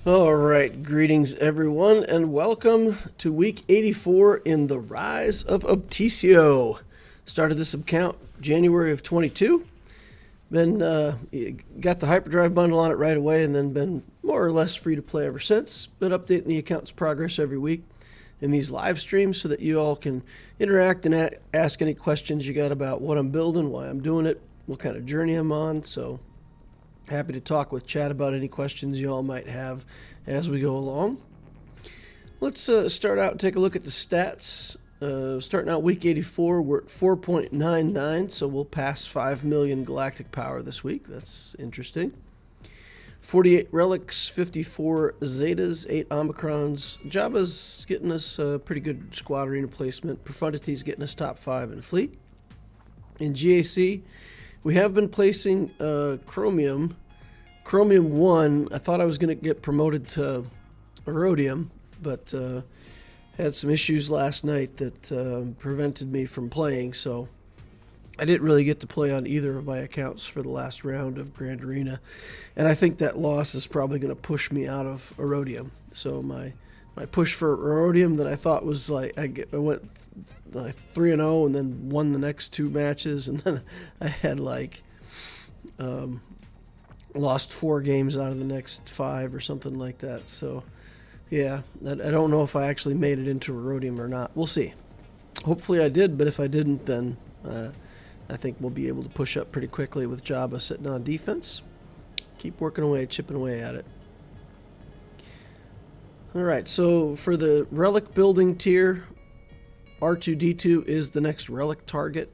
All right, greetings everyone, and welcome to week 84 in the Rise of Obticeo. Started this account January of 22. Then got the hyperdrive bundle on it right away, and then been more or less free to play ever since. Been updating the account's progress every week in these live streams so that you all can interact and ask any questions you got about what I'm building, why I'm doing it, what kind of journey I'm on. So happy to talk with chat about any questions you all might have as we go along. Let's start out and take a look at the stats. Starting out week 84, we're at 4.99, so we'll pass 5 million galactic power this week. That's interesting. 48 relics, 54 zetas, 8 omicrons. Jabba's getting us a pretty good squad arena placement. Profundity's getting us top 5 in fleet. In GAC, we have been placing Chromium 1. I thought I was going to get promoted to Aurodium, but had some issues last night that prevented me from playing, so I didn't really get to play on either of my accounts for the last round of Grand Arena, and I think that loss is probably going to push me out of Aurodium. So my push for Aurodium that I thought was like I went 3-0 and then won the next 2 matches, and then I had like lost 4 games out of the next 5 or something like that. So yeah, I don't know if I actually made it into Aurodium or not. We'll see. Hopefully I did, but if I didn't, then I think we'll be able to push up pretty quickly with Jabba sitting on defense. Keep working away, chipping away at it. Alright, so for the relic building tier, R2-D2 is the next relic target.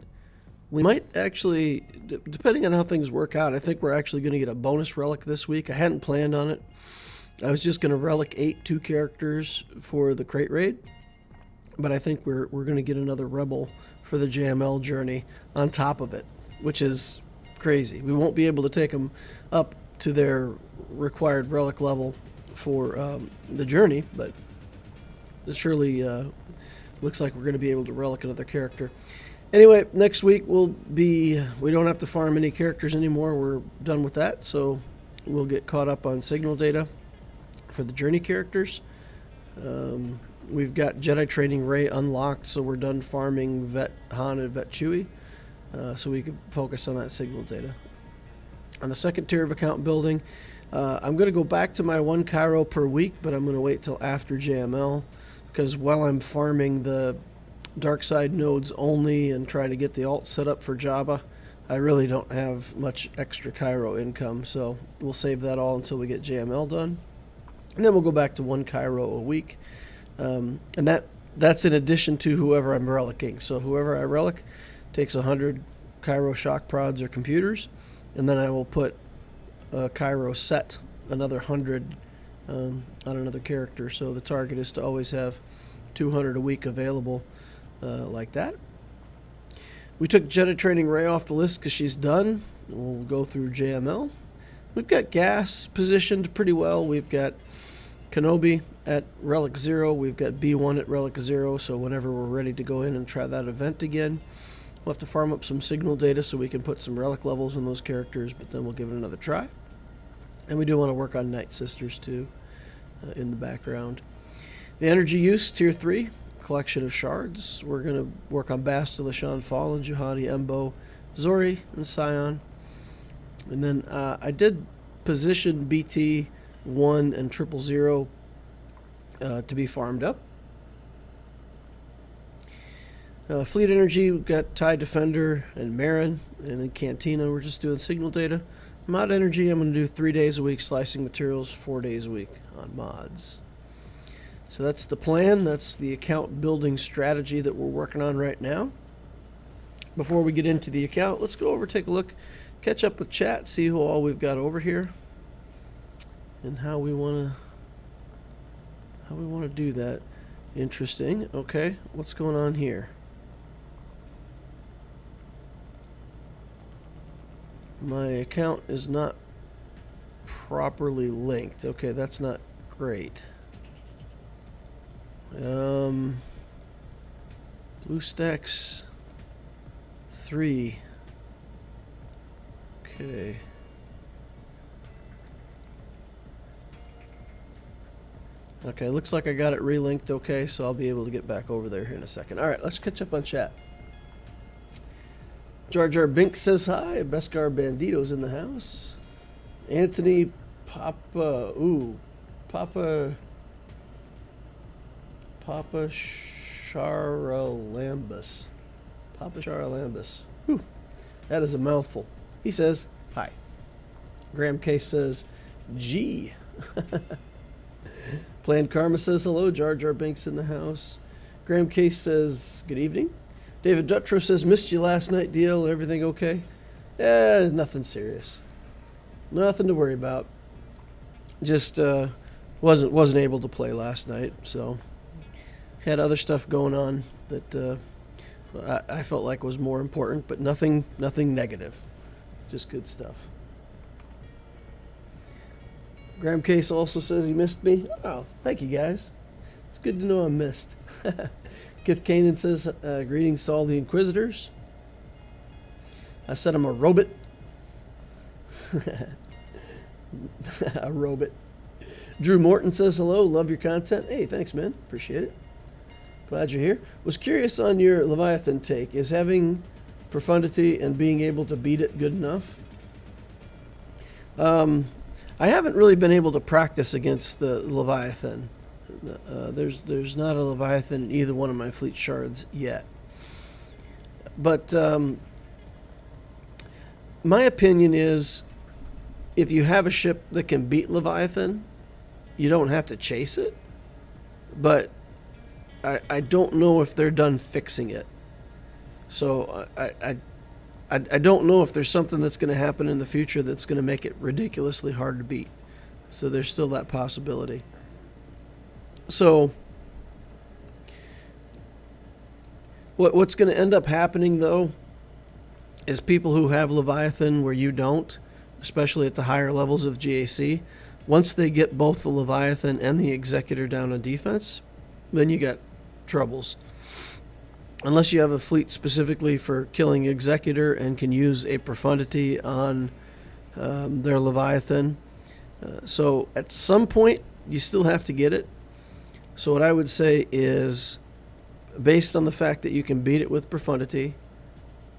We might actually, depending on how things work out, I think we're actually going to get a bonus relic this week. I hadn't planned on it. I was just going to relic 8 2 characters for the Krayt raid, but I think we're going to get another rebel for the JML journey on top of it, which is crazy. We won't be able to take them up to their required relic level for the journey, but it surely looks like we're going to be able to relic another character. Anyway, next week we don't have to farm any characters anymore. We're done with that, so we'll get caught up on signal data for the journey characters. We've got Jedi Training Ray unlocked, so we're done farming Vet Han and Vet Chewie, so we can focus on that signal data. On the second tier of account building, I'm going to go back to my 1 Cairo per week, but I'm going to wait till after JML, because while I'm farming the dark side nodes only and trying to get the alt set up for Jabba, I really don't have much extra Cairo income, so we'll save that all until we get JML done. And then we'll go back to 1 Cairo a week. And that's in addition to whoever I'm relicking. So whoever I relic takes 100 Cairo shock prods or computers, and then I will put a Cairo set, another 100 on another character. So the target is to always have 200 a week available like that. We took Jedi Training Ray off the list because she's done. We'll go through JML. We've got Gas positioned pretty well. We've got Kenobi at Relic 0. We've got B1 at Relic 0, so whenever we're ready to go in and try that event again, we'll have to farm up some signal data so we can put some relic levels in those characters, but then we'll give it another try. And we do want to work on Night Sisters too in the background. The energy use, tier 3, collection of shards. We're going to work on Basta, Lashan, Fallen, Juhani, Embo, Zori, and Scion. And then I did position BT 1 and 000 to be farmed up. Fleet energy, we've got TIE Defender and Marin, and in Cantina we're just doing signal data. Mod energy, I'm going to do 3 days a week, slicing materials 4 days a week on mods. So that's the plan. That's the account building strategy that we're working on right now. Before we get into the account, let's go over, take a look, catch up with chat, see who all we've got over here, and how we want to do that. Interesting. Okay, what's going on here? My account is not properly linked. Okay, that's not great. BlueStacks 3. Okay. Okay, looks like I got it relinked okay, so I'll be able to get back over there here in a second. All right, let's catch up on chat. Jar Jar Bink says hi. Beskar Bandito's in the house. Anthony Papa Charalambus. Papa Charalambus. Whew, that is a mouthful. He says hi. Graham Case says G. Planned Karma says hello. Jar Jar Binks in the house. Graham Case says good evening. David Dutrow says missed you last night, DL. Everything okay? Nothing serious. Nothing to worry about. Just wasn't able to play last night, so had other stuff going on that I felt like was more important, but nothing negative. Just good stuff. Graham Case also says he missed me. Oh, thank you guys. It's good to know I'm missed. Kith Kanan says greetings to all the Inquisitors. I said I'm a robot. A robot. Drew Morton says hello. Love your content. Hey, thanks, man. Appreciate it. Glad you're here. Was curious on your Leviathan take. Is having profundity and being able to beat it good enough? I haven't really been able to practice against the Leviathan. There's not a Leviathan in either one of my fleet shards yet. But my opinion is if you have a ship that can beat Leviathan, you don't have to chase it. But I don't know if they're done fixing it. So I don't know if there's something that's going to happen in the future that's going to make it ridiculously hard to beat. So there's still that possibility. So what's going to end up happening, though, is people who have Leviathan where you don't, especially at the higher levels of GAC, once they get both the Leviathan and the Executor down on defense, then you got troubles. Unless you have a fleet specifically for killing Executor and can use a profundity on their Leviathan. So at some point, you still have to get it. So what I would say is, based on the fact that you can beat it with profundity,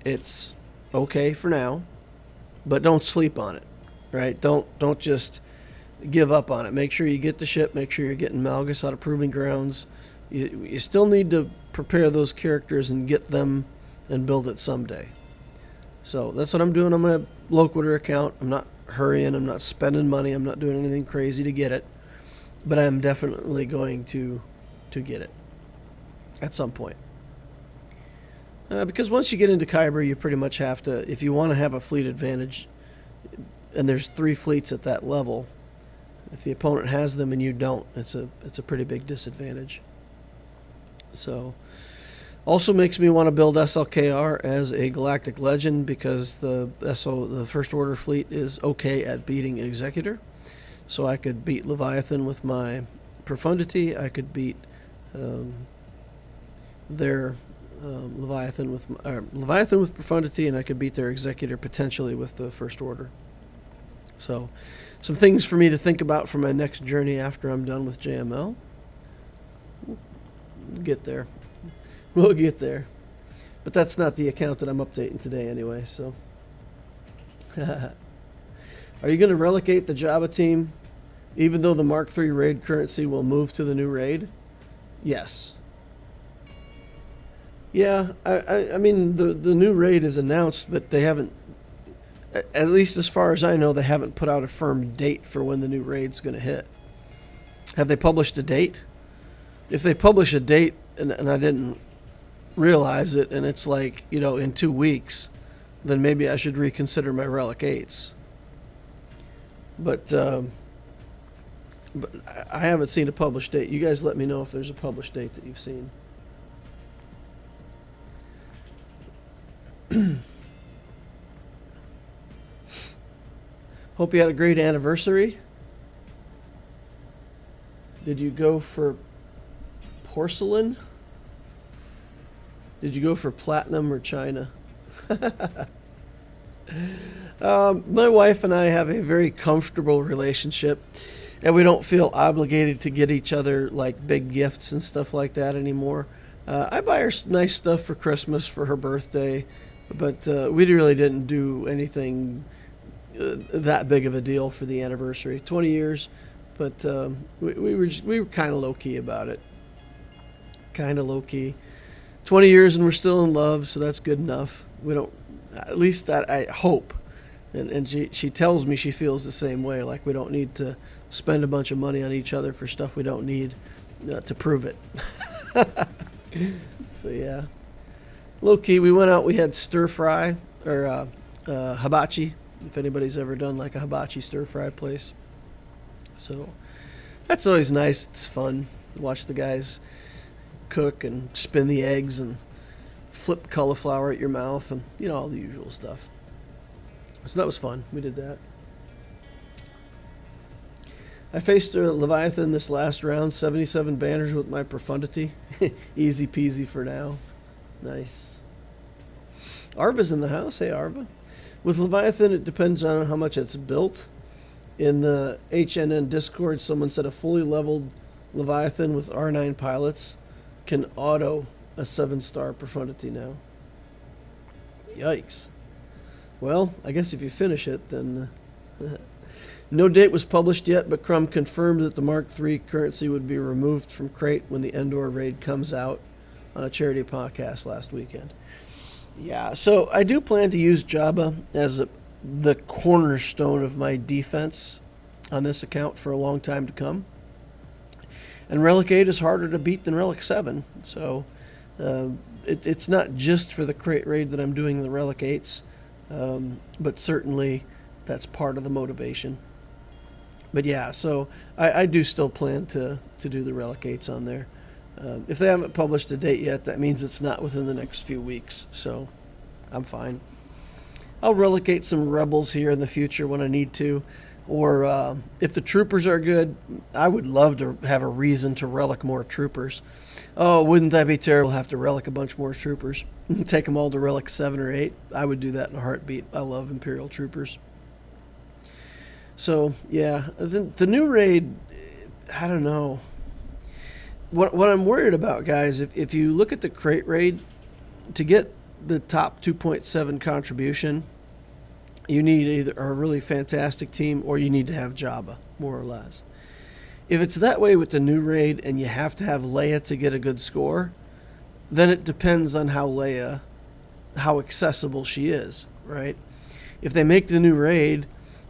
it's okay for now, but don't sleep on it, right? Don't just give up on it. Make sure you get the ship. Make sure you're getting Malgus out of Proving Grounds. You still need to prepare those characters and get them and build it someday. So that's what I'm doing on my Loquitur account. I'm not hurrying. I'm not spending money. I'm not doing anything crazy to get it. But I'm definitely going to get it at some point. Because once you get into Kyber, you pretty much have to, if you want to have a fleet advantage, and there's 3 fleets at that level, if the opponent has them and you don't, it's a pretty big disadvantage. So, also makes me want to build SLKR as a Galactic Legend because the First Order fleet is okay at beating Executor. So I could beat Leviathan with my profundity. I could beat their Leviathan with profundity, and I could beat their Executor potentially with the First Order. So, some things for me to think about for my next journey after I'm done with JML. We'll get there. We'll get there. But that's not the account that I'm updating today anyway, so. Are you going to relegate the Jabba team even though the Mark III raid currency will move to the new raid? Yes. Yeah, I mean, the new raid is announced, but they haven't, at least as far as I know, they haven't put out a firm date for when the new raid's going to hit. Have they published a date? If they publish a date and I didn't realize it and it's like, in 2 weeks, then maybe I should reconsider my Relic 8s. But I haven't seen a published date. You guys let me know if there's a published date that you've seen. Hope you had a great anniversary. Did you go for porcelain? Did you go for platinum or China? My wife and I have a very comfortable relationship. and we don't feel obligated to get each other like big gifts and stuff like that anymore. I buy her nice stuff for Christmas, for her birthday, but we really didn't do anything that big of a deal for the anniversary. 20 years, but we were kind of low key about it. Kind of low key. 20 years and we're still in love, so that's good enough. We don't, at least that I hope. And she tells me she feels the same way. Like we don't need to spend a bunch of money on each other for stuff we don't need to prove it. So yeah, low key. We went out. We had stir fry or hibachi. If anybody's ever done like a hibachi stir fry place, so that's always nice. It's fun to watch the guys cook and spin the eggs and flip cauliflower at your mouth and all the usual stuff. So that was fun. We did that. I faced a Leviathan this last round. 77 banners with my profundity. Easy peasy for now. Nice. Arva's in the house. Hey, Arva. With Leviathan, it depends on how much it's built. In the HNN Discord, someone said a fully leveled Leviathan with R9 pilots can auto a 7-star profundity now. Yikes. Well, I guess if you finish it, then... No date was published yet, but Crumb confirmed that the Mark III currency would be removed from Krayt when the Endor raid comes out on a charity podcast last weekend. Yeah, so I do plan to use Jabba as the cornerstone of my defense on this account for a long time to come. And Relic 8 is harder to beat than Relic 7, so it's not just for the Krayt raid that I'm doing the Relic 8s, but certainly that's part of the motivation. But yeah, so I do still plan to do the Relic 8s on there. If they haven't published a date yet, that means it's not within the next few weeks, so I'm fine. I'll relicate some Rebels here in the future when I need to, or if the Troopers are good, I would love to have a reason to relic more Troopers. Oh, wouldn't that be terrible? Have to relic a bunch more Troopers. Take them all to Relic 7 or 8. I would do that in a heartbeat. I love Imperial Troopers. So, yeah, the new raid, I don't know. What I'm worried about, guys, if you look at the Krayt raid, to get the top 2.7 contribution, you need either a really fantastic team or you need to have Jabba, more or less. If it's that way with the new raid and you have to have Leia to get a good score, then it depends on how accessible she is, right? If they make the new raid,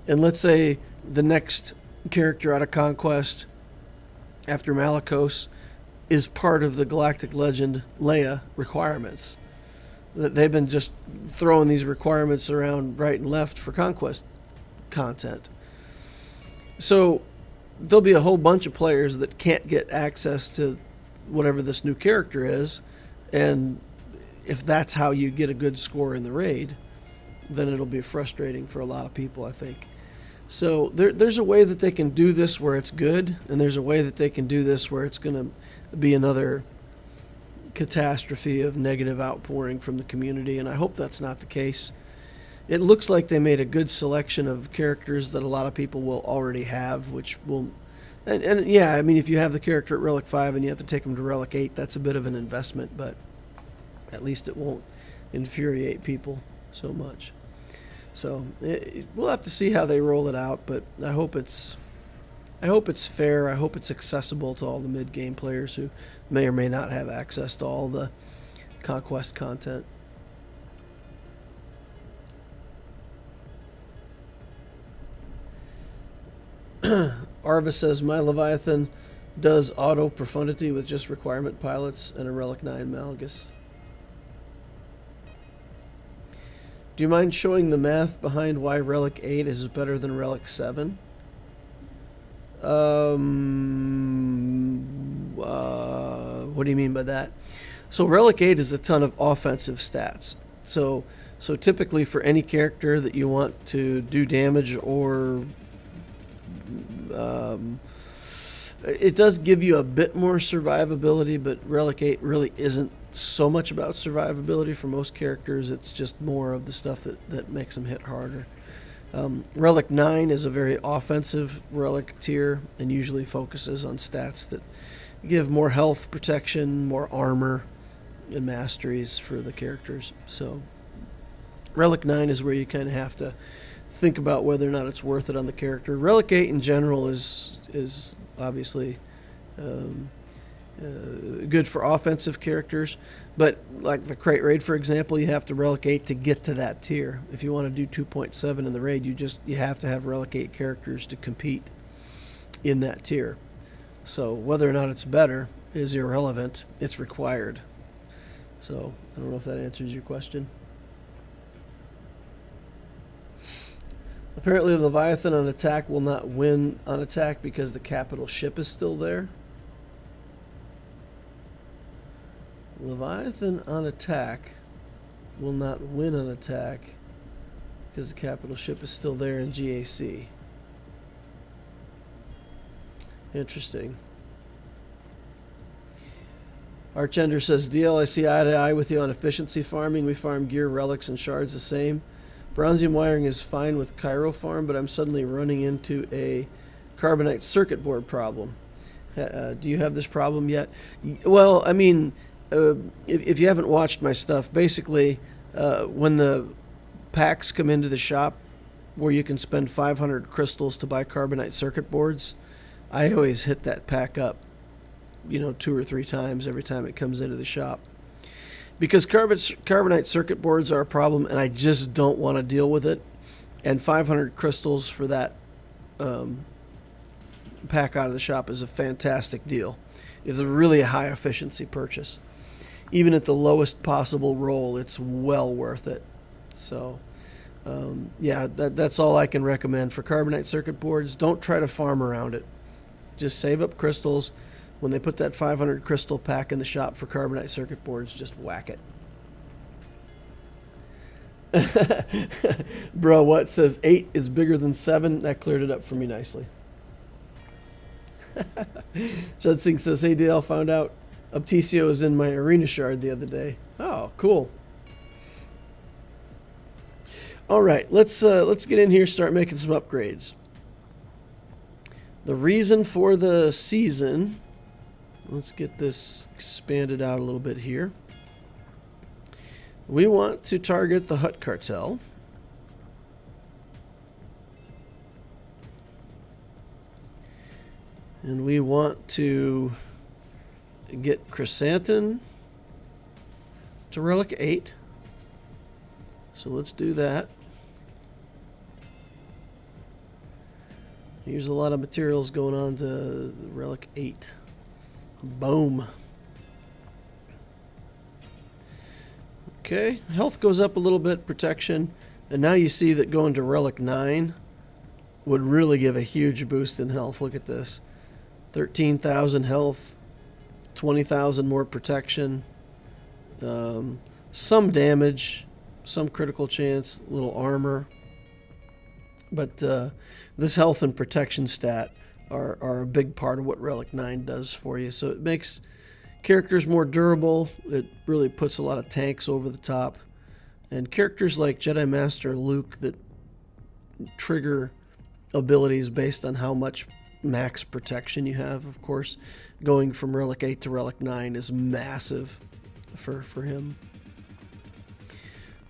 and let's say the next character out of Conquest after Malicos is part of the Galactic Legend Leia requirements, that they've been just throwing these requirements around right and left for Conquest content. So there'll be a whole bunch of players that can't get access to whatever this new character is, and if that's how you get a good score in the raid, then it'll be frustrating for a lot of people, I think. So there's a way that they can do this where it's good, and there's a way that they can do this where it's going to be another catastrophe of negative outpouring from the community, and I hope that's not the case. It looks like they made a good selection of characters that a lot of people will already have, which will... And yeah, I mean, if you have the character at Relic 5 and you have to take them to Relic 8, that's a bit of an investment, but at least it won't infuriate people so much. So we'll have to see how they roll it out, but I hope it's fair. I hope it's accessible to all the mid-game players who may or may not have access to all the Conquest content. Arva says, my Leviathan does auto profundity with just requirement pilots and a Relic 9 Malgus. Do you mind showing the math behind why Relic 8 is better than Relic 7? What do you mean by that? So Relic 8 is a ton of offensive stats. So typically for any character that you want to do damage or... it does give you a bit more survivability, but Relic 8 really isn't so much about survivability for most characters. It's just more of the stuff that makes them hit harder. Relic 9 is a very offensive relic tier and usually focuses on stats that give more health, protection, more armor, and masteries for the characters. So Relic 9 is where you kind of have to think about whether or not it's worth it on the character. Relic 8 in general is obviously good for offensive characters, but like the Krayt raid, for example, you have to Relic 8 to get to that tier. If you want to do 2.7 in the raid, you have to have Relic 8 characters to compete in that tier. So whether or not it's better is irrelevant. It's required. So I don't know if that answers your question. Apparently Leviathan on attack will not win on attack because the capital ship is still there. Leviathan on attack will not win on attack because the capital ship is still there in GAC. Interesting. Archender says, DL, I see eye to eye with you on efficiency farming. We farm gear, relics, and shards the same. Bronzium wiring is fine with Cairo farm, but I'm suddenly running into a carbonite circuit board problem. Do you have this problem yet? Well, I mean, if you haven't watched my stuff, basically, when the packs come into the shop where you can spend 500 crystals to buy carbonite circuit boards, I always hit that pack up, 2 or 3 times every time it comes into the shop. Because carbonite circuit boards are a problem, and I just don't want to deal with it. And 500 crystals for that pack out of the shop is a fantastic deal. It's a really high efficiency purchase. Even at the lowest possible roll, it's well worth it. So, yeah, that's all I can recommend for carbonite circuit boards. Don't try to farm around it. Just save up crystals. When they put that 500 crystal pack in the shop for carbonite circuit boards, just whack it. Bro, what says 8 is bigger than 7? That cleared it up for me nicely. Judsing says, hey DL, found out Obticeo is in my arena shard the other day. Oh, cool. All right, let's get in here, start making some upgrades. The reason for the season, let's get this expanded out a little bit here. We want to target the Hut Cartel. And we want to get Chrysanthemum to Relic 8. So let's do that. Here's a lot of materials going on to Relic 8. Boom. Okay, health goes up a little bit, protection. And now you see that going to Relic 9 would really give a huge boost in health. Look at this. 13,000 health, 20,000 more protection, some damage, some critical chance, little armor. But this health and protection stat are a big part of what Relic 9 does for you. So it makes characters more durable. It really puts a lot of tanks over the top. And characters like Jedi Master Luke that trigger abilities based on how much max protection you have, of course. Going from Relic 8 to Relic 9 is massive for him.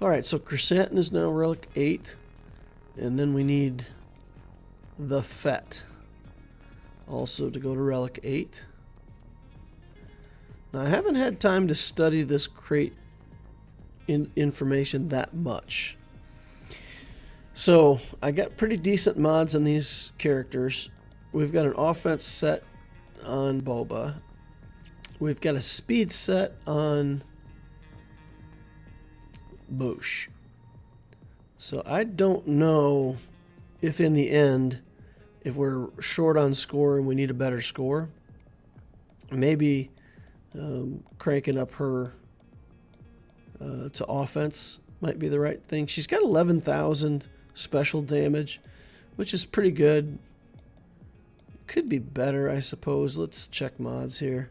Alright, so Chrysanthemum is now Relic 8. And then we need the Fett also to go to Relic 8. Now, I haven't had time to study this Krayt information that much. So, I got pretty decent mods on these characters. We've got an offense set on Boba. We've got a speed set on Boushh. So I don't know if in the end, if we're short on score and we need a better score, maybe cranking up her to offense might be the right thing. She's got 11,000 special damage, which is pretty good. Could be better, I suppose. Let's check mods here.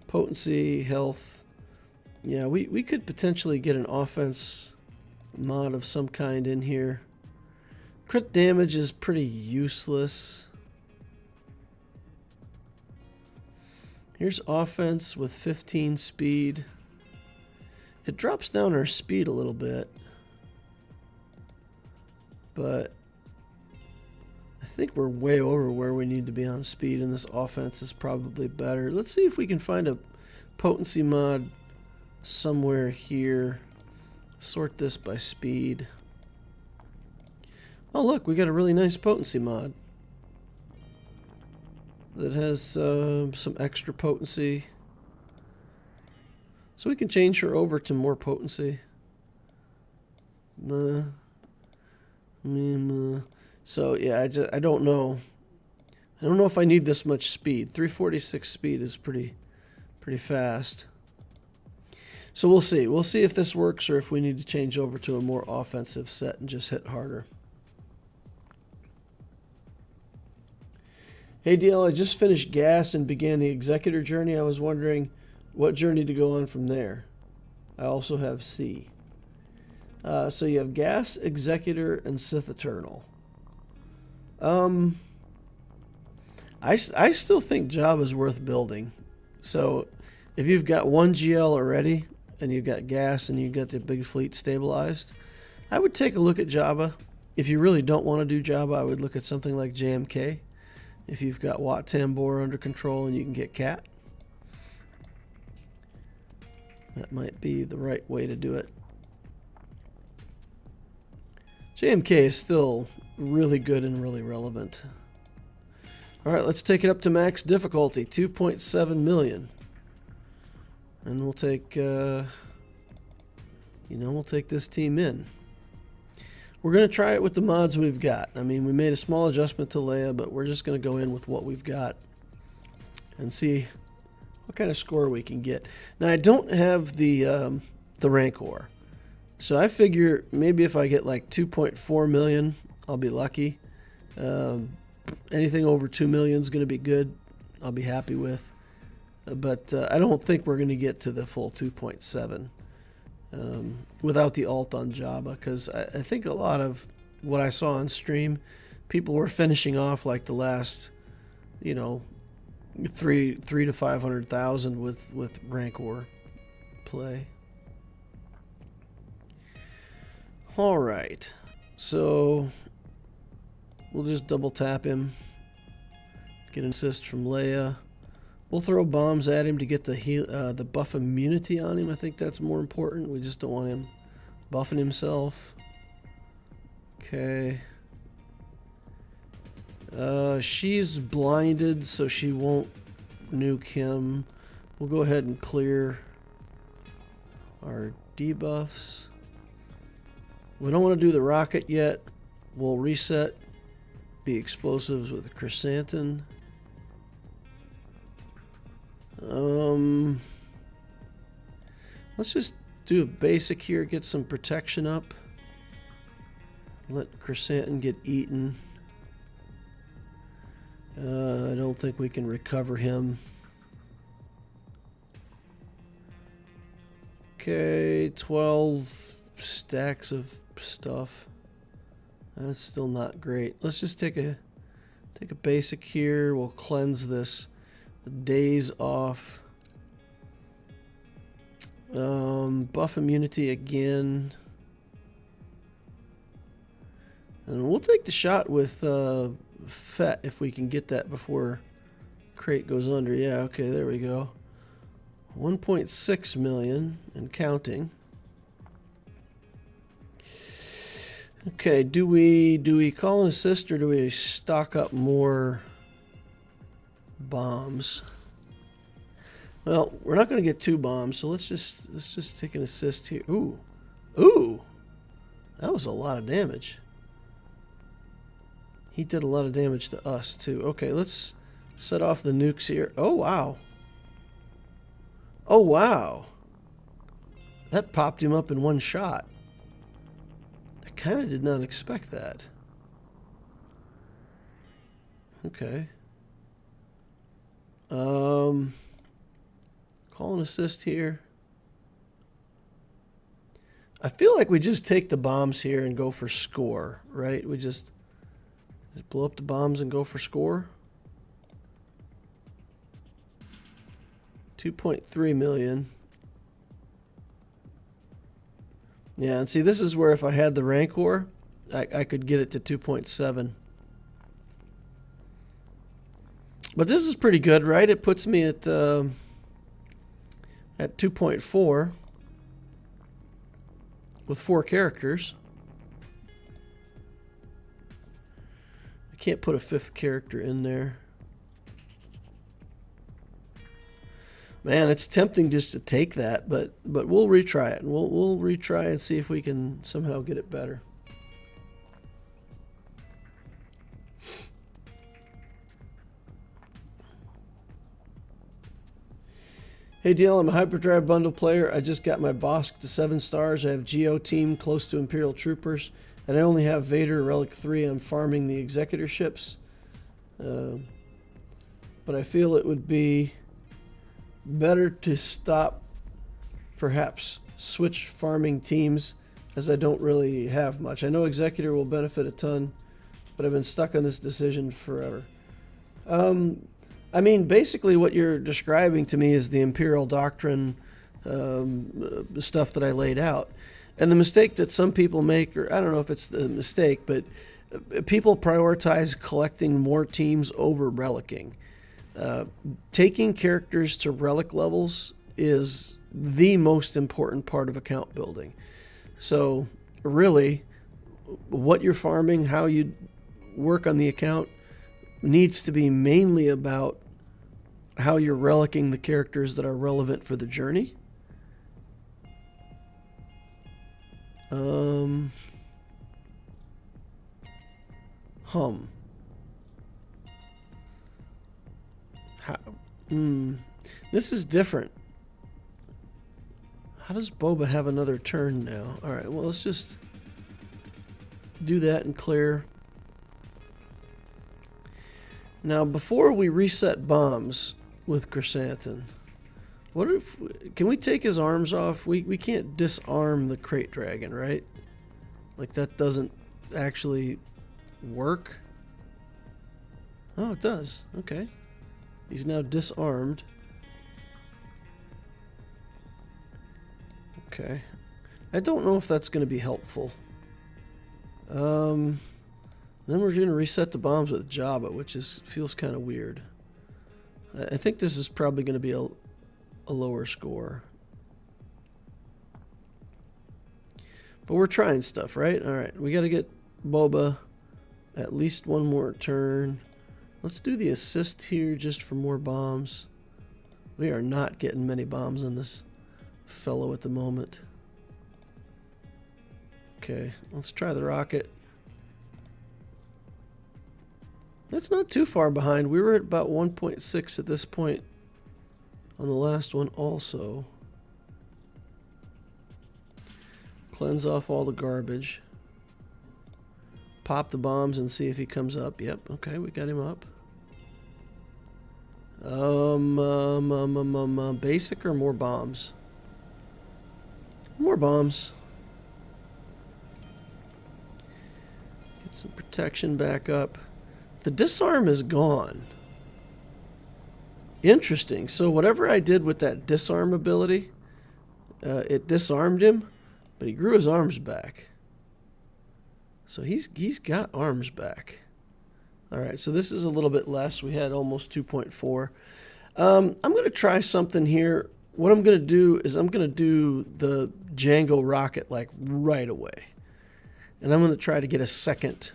Potency, health. Yeah, we could potentially get an offense mod of some kind in here. Crit damage is pretty useless. Here's offense with 15 speed. It drops down our speed a little bit. But I think we're way over where we need to be on speed, and this offense is probably better. Let's see if we can find a potency mod somewhere here. Sort this by speed. Oh look, we got a really nice potency mod that has some extra potency. So we can change her over to more potency. So yeah, I don't know. I don't know if I need this much speed. 346 speed is pretty fast. So we'll see. We'll see if this works or if we need to change over to a more offensive set and just hit harder. Hey DL, I just finished gas and began the executor journey. I was wondering what journey to go on from there. I also have C. So you have gas, executor, and Sith Eternal. I still think Jabba is worth building. So if you've got one GL already and you've got gas and you've got the big fleet stabilized, I would take a look at Jabba. If you really don't want to do Jabba, I would look at something like JMK. If you've got Wat Tambor under control and you can get Cat, that might be the right way to do it. JMK is still really good and really relevant. Alright, let's take it up to max difficulty, 2.7 million. And we'll take, we'll take this team in. We're going to try it with the mods we've got. I mean, we made a small adjustment to Leia, but we're just going to go in with what we've got and see what kind of score we can get. Now, I don't have the Rancor. So I figure maybe if I get like 2.4 million, I'll be lucky. Anything over 2 million is going to be good. I'll be happy with. But I don't think we're going to get to the full 2.7 without the alt on Jabba, because I think a lot of what I saw on stream, people were finishing off like the last, 3 to 500,000 with Rancor play. All right, so we'll just double tap him, get an assist from Leia. We'll throw bombs at him to get the buff immunity on him. I think that's more important. We just don't want him buffing himself. Okay. She's blinded, so she won't nuke him. We'll go ahead and clear our debuffs. We don't want to do the rocket yet. We'll reset the explosives with the chrysanthemum. Let's just do a basic here, get some protection up. Let chrysanthemum get eaten. I don't think we can recover him. Okay, 12 stacks of stuff. That's still not great. Let's just take a basic here. We'll cleanse this. The days off. Buff immunity again. And we'll take the shot with Fett if we can get that before Krayt goes under. Yeah, okay, there we go. 1.6 million and counting. Okay, do we call an assist or do we stock up more bombs? Well, we're not going to get 2 bombs, so let's just take an assist here. Ooh, that was a lot of damage. He did a lot of damage to us too. Okay, let's set off the nukes here. Oh wow! Oh wow! That popped him up in one shot. I kind of did not expect that. Okay. Call an assist here. I feel like we just take the bombs here and go for score, right? We just Just blow up the bombs and go for score. 2.3 million. Yeah, and see, this is where if I had the Rancor, I could get it to 2.7. But this is pretty good, right? It puts me at 2.4 with 4 characters. I can't put a 5th character in there. Man, it's tempting just to take that, but we'll retry it. We'll retry and see if we can somehow get it better. Hey DL, I'm a Hyperdrive bundle player. I just got my Bosk to 7 stars. I have Geo team close to Imperial Troopers, and I only have Vader Relic 3. I'm farming the Executor ships. But I feel it would be better to stop, perhaps switch farming teams, as I don't really have much. I know Executor will benefit a ton, but I've been stuck on this decision forever. I mean, basically what you're describing to me is the Imperial Doctrine stuff that I laid out. And the mistake that some people make, or I don't know if it's a mistake, but people prioritize collecting more teams over relicking. Taking characters to relic levels is the most important part of account building. So really, what you're farming, how you work on the account, needs to be mainly about how you're relicking the characters that are relevant for the journey. This is different. How does Boba have another turn now? Alright, well, let's just do that and clear. Now, before we reset bombs with Chrysanthemum, what if, can we take his arms off? We can't disarm the Krayt Dragon, right? Like, that doesn't actually work. Oh, it does. Okay. He's now disarmed. Okay. I don't know if that's going to be helpful. Then we're going to reset the bombs with Jabba, which feels kind of weird. I think this is probably going to be a lower score. But we're trying stuff, right? All right, we got to get Boba at least one more turn. Let's do the assist here just for more bombs. We are not getting many bombs on this fellow at the moment. Okay, let's try the rocket. That's not too far behind. We were at about 1.6 at this point on the last one also. Cleanse off all the garbage. Pop the bombs and see if he comes up. Yep, okay, we got him up. Basic or more bombs? More bombs. Get some protection back up. The disarm is gone. Interesting. So whatever I did with that disarm ability, it disarmed him, but he grew his arms back. So he's got arms back. All right, so this is a little bit less. We had almost 2.4. I'm going to try something here. What I'm going to do is I'm going to do the Django rocket like right away. And I'm going to try to get a second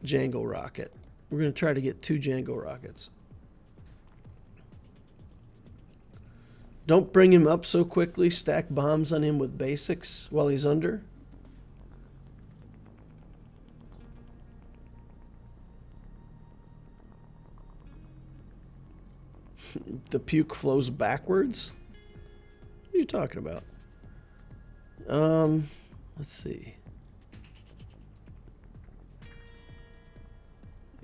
Django rocket. We're going to try to get 2 Django rockets. Don't bring him up so quickly. Stack bombs on him with basics while he's under. The puke flows backwards? What are you talking about? Let's see.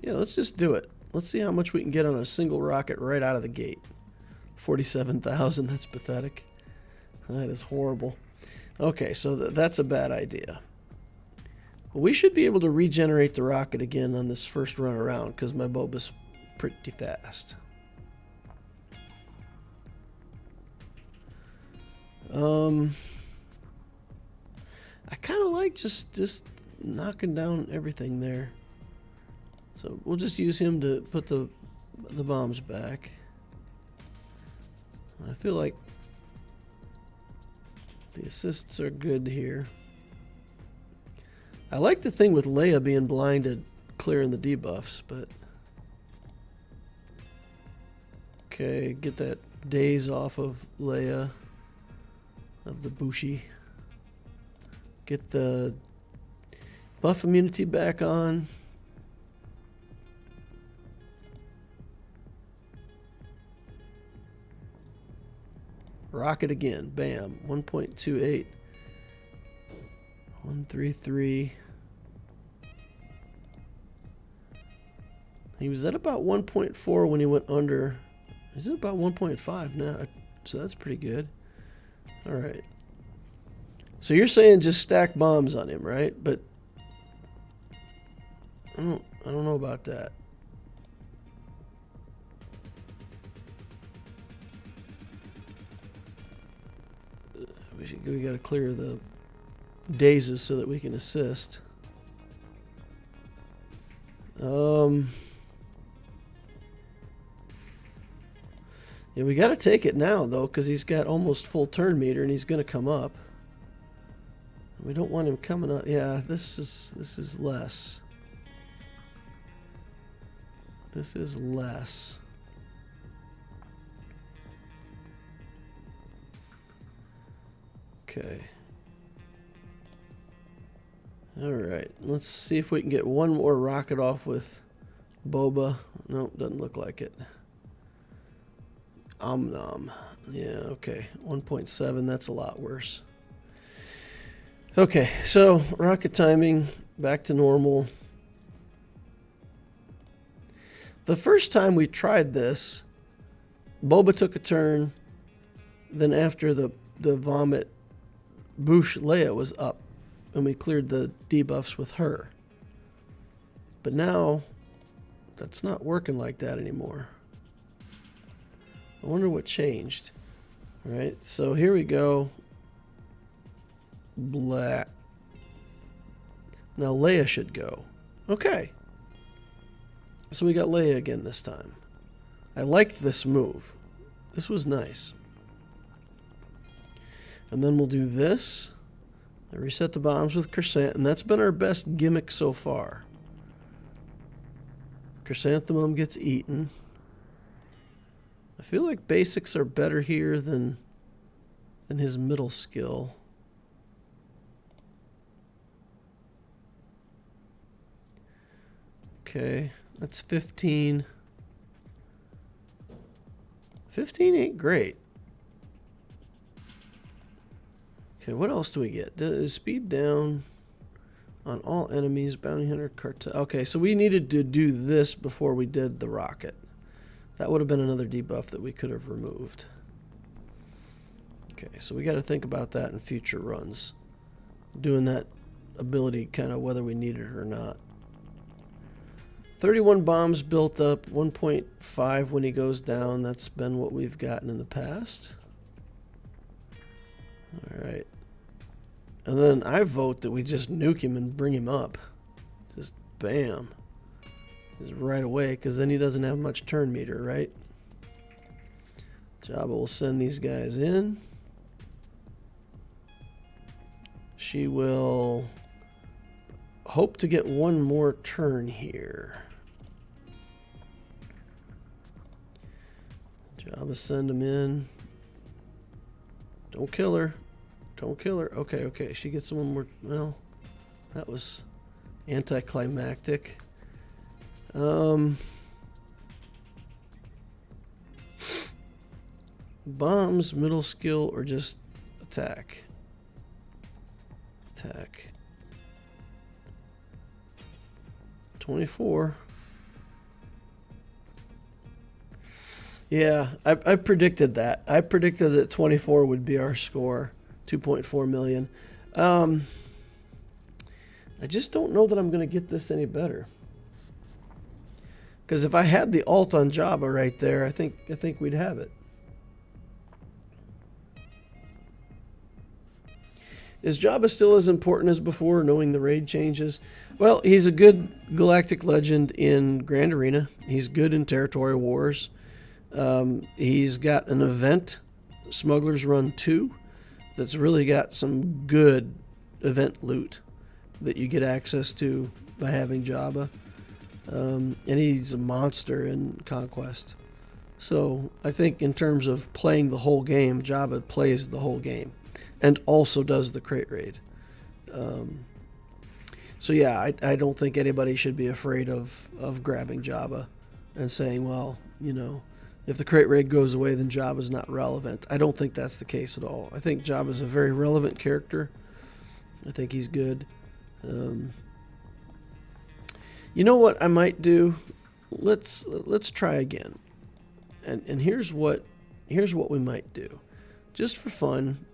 Yeah, let's just do it. Let's see how much we can get on a single rocket right out of the gate. 47,000, that's pathetic. That is horrible. Okay, so that's a bad idea. But we should be able to regenerate the rocket again on this first run around because my Boba's pretty fast. I kind of like just knocking down everything there. So we'll just use him to put the bombs back. I feel like the assists are good here. I like the thing with Leia being blinded, clearing the debuffs, but... Okay, get that daze off of Leia, of the Bushi. Get the buff immunity back on. Rocket again. Bam. 1.28. 133. He was at about 1.4 when he went under. He's at about 1.5 now. So that's pretty good. All right. So you're saying just stack bombs on him, right? But I don't know about that. We got to clear the dazes so that we can assist. Yeah, we got to take it now though, because he's got almost full turn meter and he's going to come up. We don't want him coming up. Yeah, this is less. This is less. Okay. All right. Let's see if we can get one more rocket off with Boba. Nope, doesn't look like it. Nom. Yeah, okay. 1.7, that's a lot worse. Okay, so rocket timing back to normal. The first time we tried this, Boba took a turn. Then after the vomit, Boosh Leia was up, and we cleared the debuffs with her. But now, that's not working like that anymore. I wonder what changed. All right, so here we go. Blah. Now Leia should go. Okay. So we got Leia again this time. I liked this move. This was nice. And then we'll do this. I reset the bombs with Chrysanthemum, and that's been our best gimmick so far. Chrysanthemum gets eaten. I feel like basics are better here than his middle skill. Okay, that's 15. 15 ain't great. Okay, what else do we get? Is speed down on all enemies, bounty hunter, cartel. Okay, so we needed to do this before we did the rocket. That would have been another debuff that we could have removed. Okay, so we got to think about that in future runs. Doing that ability kind of whether we need it or not. 31 bombs built up, 1.5 when he goes down. That's been what we've gotten in the past. All right. And then I vote that we just nuke him and bring him up. Just bam. Just right away, because then he doesn't have much turn meter, right? Jabba will send these guys in. She will hope to get one more turn here. Jabba, send him in. Don't kill her. Don't kill her. Okay, okay. She gets one more. Well, that was anticlimactic. Bombs, middle skill, or just attack? Attack. 24. Yeah, I predicted that. I predicted that 24 would be our score. 2.4 million. I just don't know that I'm going to get this any better. Because if I had the alt on Jabba right there, I think we'd have it. Is Jabba still as important as before, knowing the raid changes? Well, he's a good galactic legend in Grand Arena. He's good in Territorial Wars. He's got an event, Smuggler's Run 2, that's really got some good event loot that you get access to by having Jabba. And he's a monster in Conquest. So I think in terms of playing the whole game, Jabba plays the whole game and also does the Krayt raid. So yeah, I don't think anybody should be afraid of grabbing Jabba and saying, well, you know, if the Krayt raid goes away, then Jabba's not relevant. I don't think that's the case at all. I think Jabba's a very relevant character. I think he's good. You know what I might do? Let's try again. And here's what we might do. Just for fun,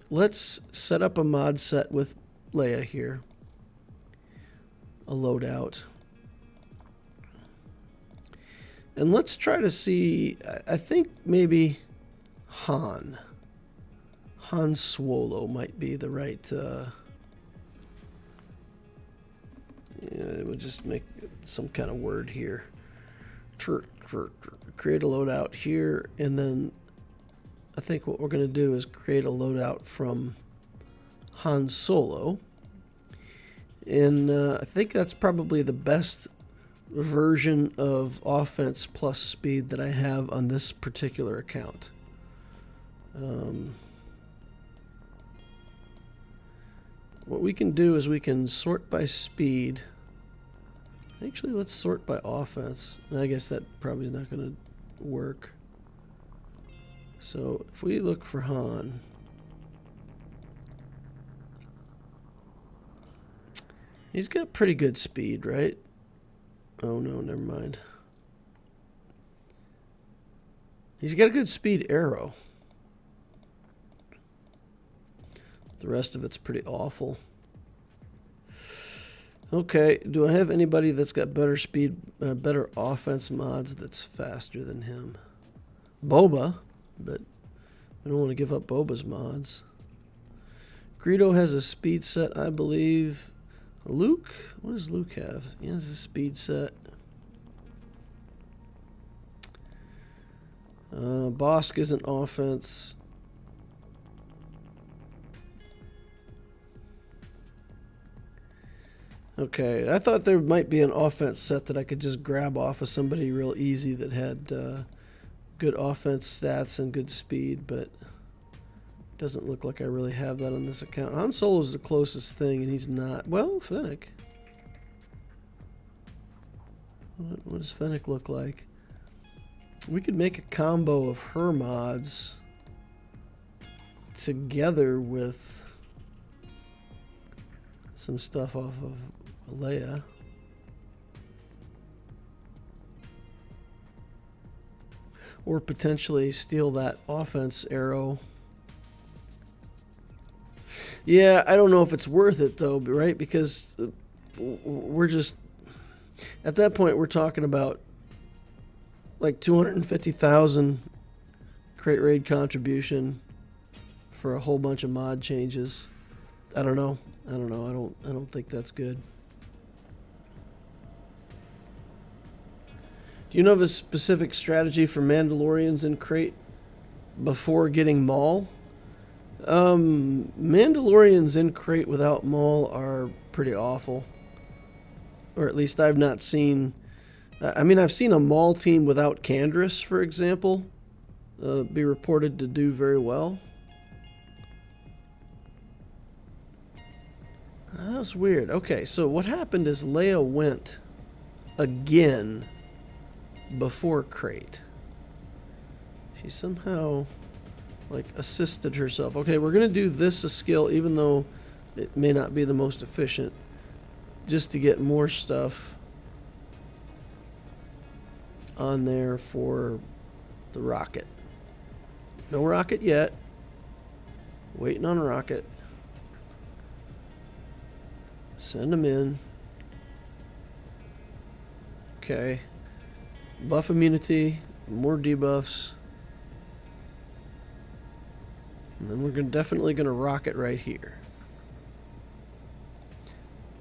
let's set up a mod set with Leia here. A loadout. And let's try to see, I think maybe Han Swolo might be the right, we'll just make some kind of word here. Create a loadout here, and then I think what we're going to do is create a loadout from Han Solo. And I think that's probably the best version of offense plus speed that I have on this particular account. What we can do is we can sort by speed. Actually, let's sort by offense. I guess that probably is not going to work. So if we look for Han, he's got pretty good speed, right? Oh no, never mind. He's got a good speed arrow. The rest of it's pretty awful. Okay, do I have anybody that's got better speed, better offense mods that's faster than him? Boba, but I don't want to give up Boba's mods. Greedo has a speed set, I believe. Luke? What does Luke have? He has a speed set. Bosk isn't offense. Okay, I thought there might be an offense set that I could just grab off of somebody real easy that had good offense stats and good speed, but it doesn't look like I really have that on this account. Han Solo's the closest thing, and he's not. Well, Fennec. What does Fennec look like? We could make a combo of her mods together with some stuff off of Leia. Or potentially steal that offense arrow. Yeah, I don't know if it's worth it though, right? Because we're just, at that point we're talking about like 250,000 Krayt raid contribution for a whole bunch of mod changes. I don't know. I don't think that's good. Do you know of a specific strategy for Mandalorians in Krayt before getting Maul? Mandalorians in Krayt without Maul are pretty awful. Or at least I've not seen. I mean, I've seen a Maul team without Canderous, for example, be reported to do very well. That was weird. Okay, so what happened is Leia went again before Krayt. She somehow like assisted herself. Okay, we're gonna do this a skill even though it may not be the most efficient, just to get more stuff on there for the rocket. No rocket yet. Waiting on a rocket. Send them in. Okay. Buff immunity. More debuffs. And then we're definitely going to rock it right here.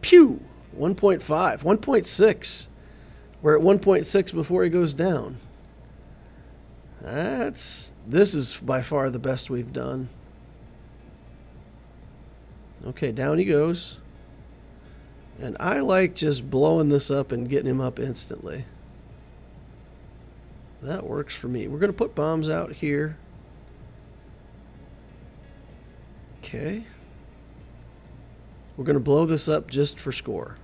Pew! 1.5. 1.6. We're at 1.6 before he goes down. This is by far the best we've done. Okay, down he goes. And I like just blowing this up and getting him up instantly. That works for me. We're going to put bombs out here. Okay. We're going to blow this up just for score.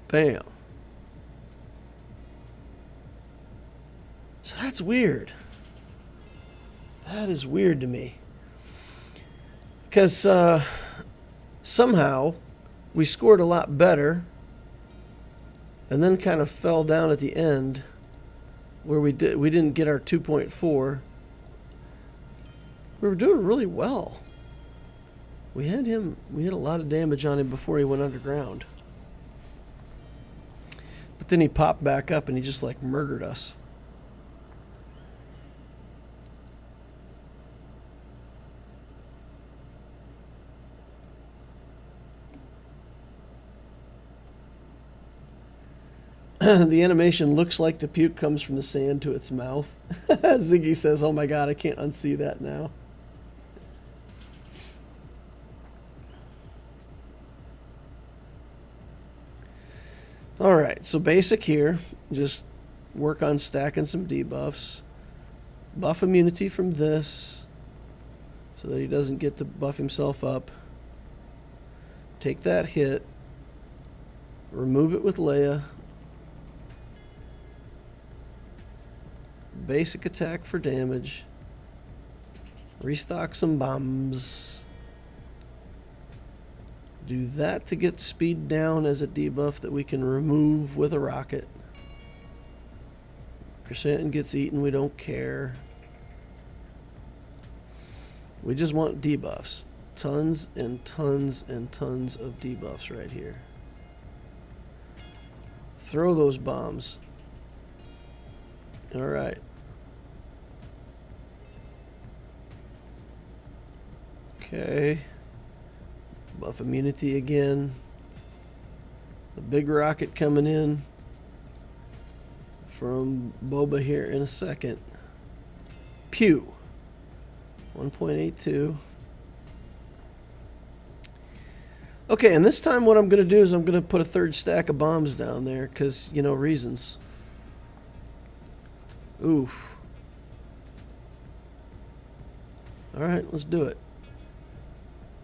Bam. So that's weird. That is weird to me. Because somehow we scored a lot better and then kind of fell down at the end where we didn't get our 2.4. We were doing really well. We had a lot of damage on him before he went underground. But then he popped back up and he just like murdered us. The animation looks like the puke comes from the sand to its mouth. Ziggy says, oh my god, I can't unsee that now. Alright, so basic here. Just work on stacking some debuffs. Buff immunity from this so that he doesn't get to buff himself up. Take that hit. Remove it with Leia. Basic attack for damage. Restock some bombs. Do that to get speed down as a debuff that we can remove with a rocket. Krayt gets eaten, we don't care. We just want debuffs. Tons and tons and tons of debuffs right here. Throw those bombs. Alright. Okay. Buff immunity again. The big rocket coming in from Boba here in a second. Pew. 1.82. Okay, and this time what I'm going to do is I'm going to put a third stack of bombs down there because, you know, reasons. Oof. Alright, let's do it.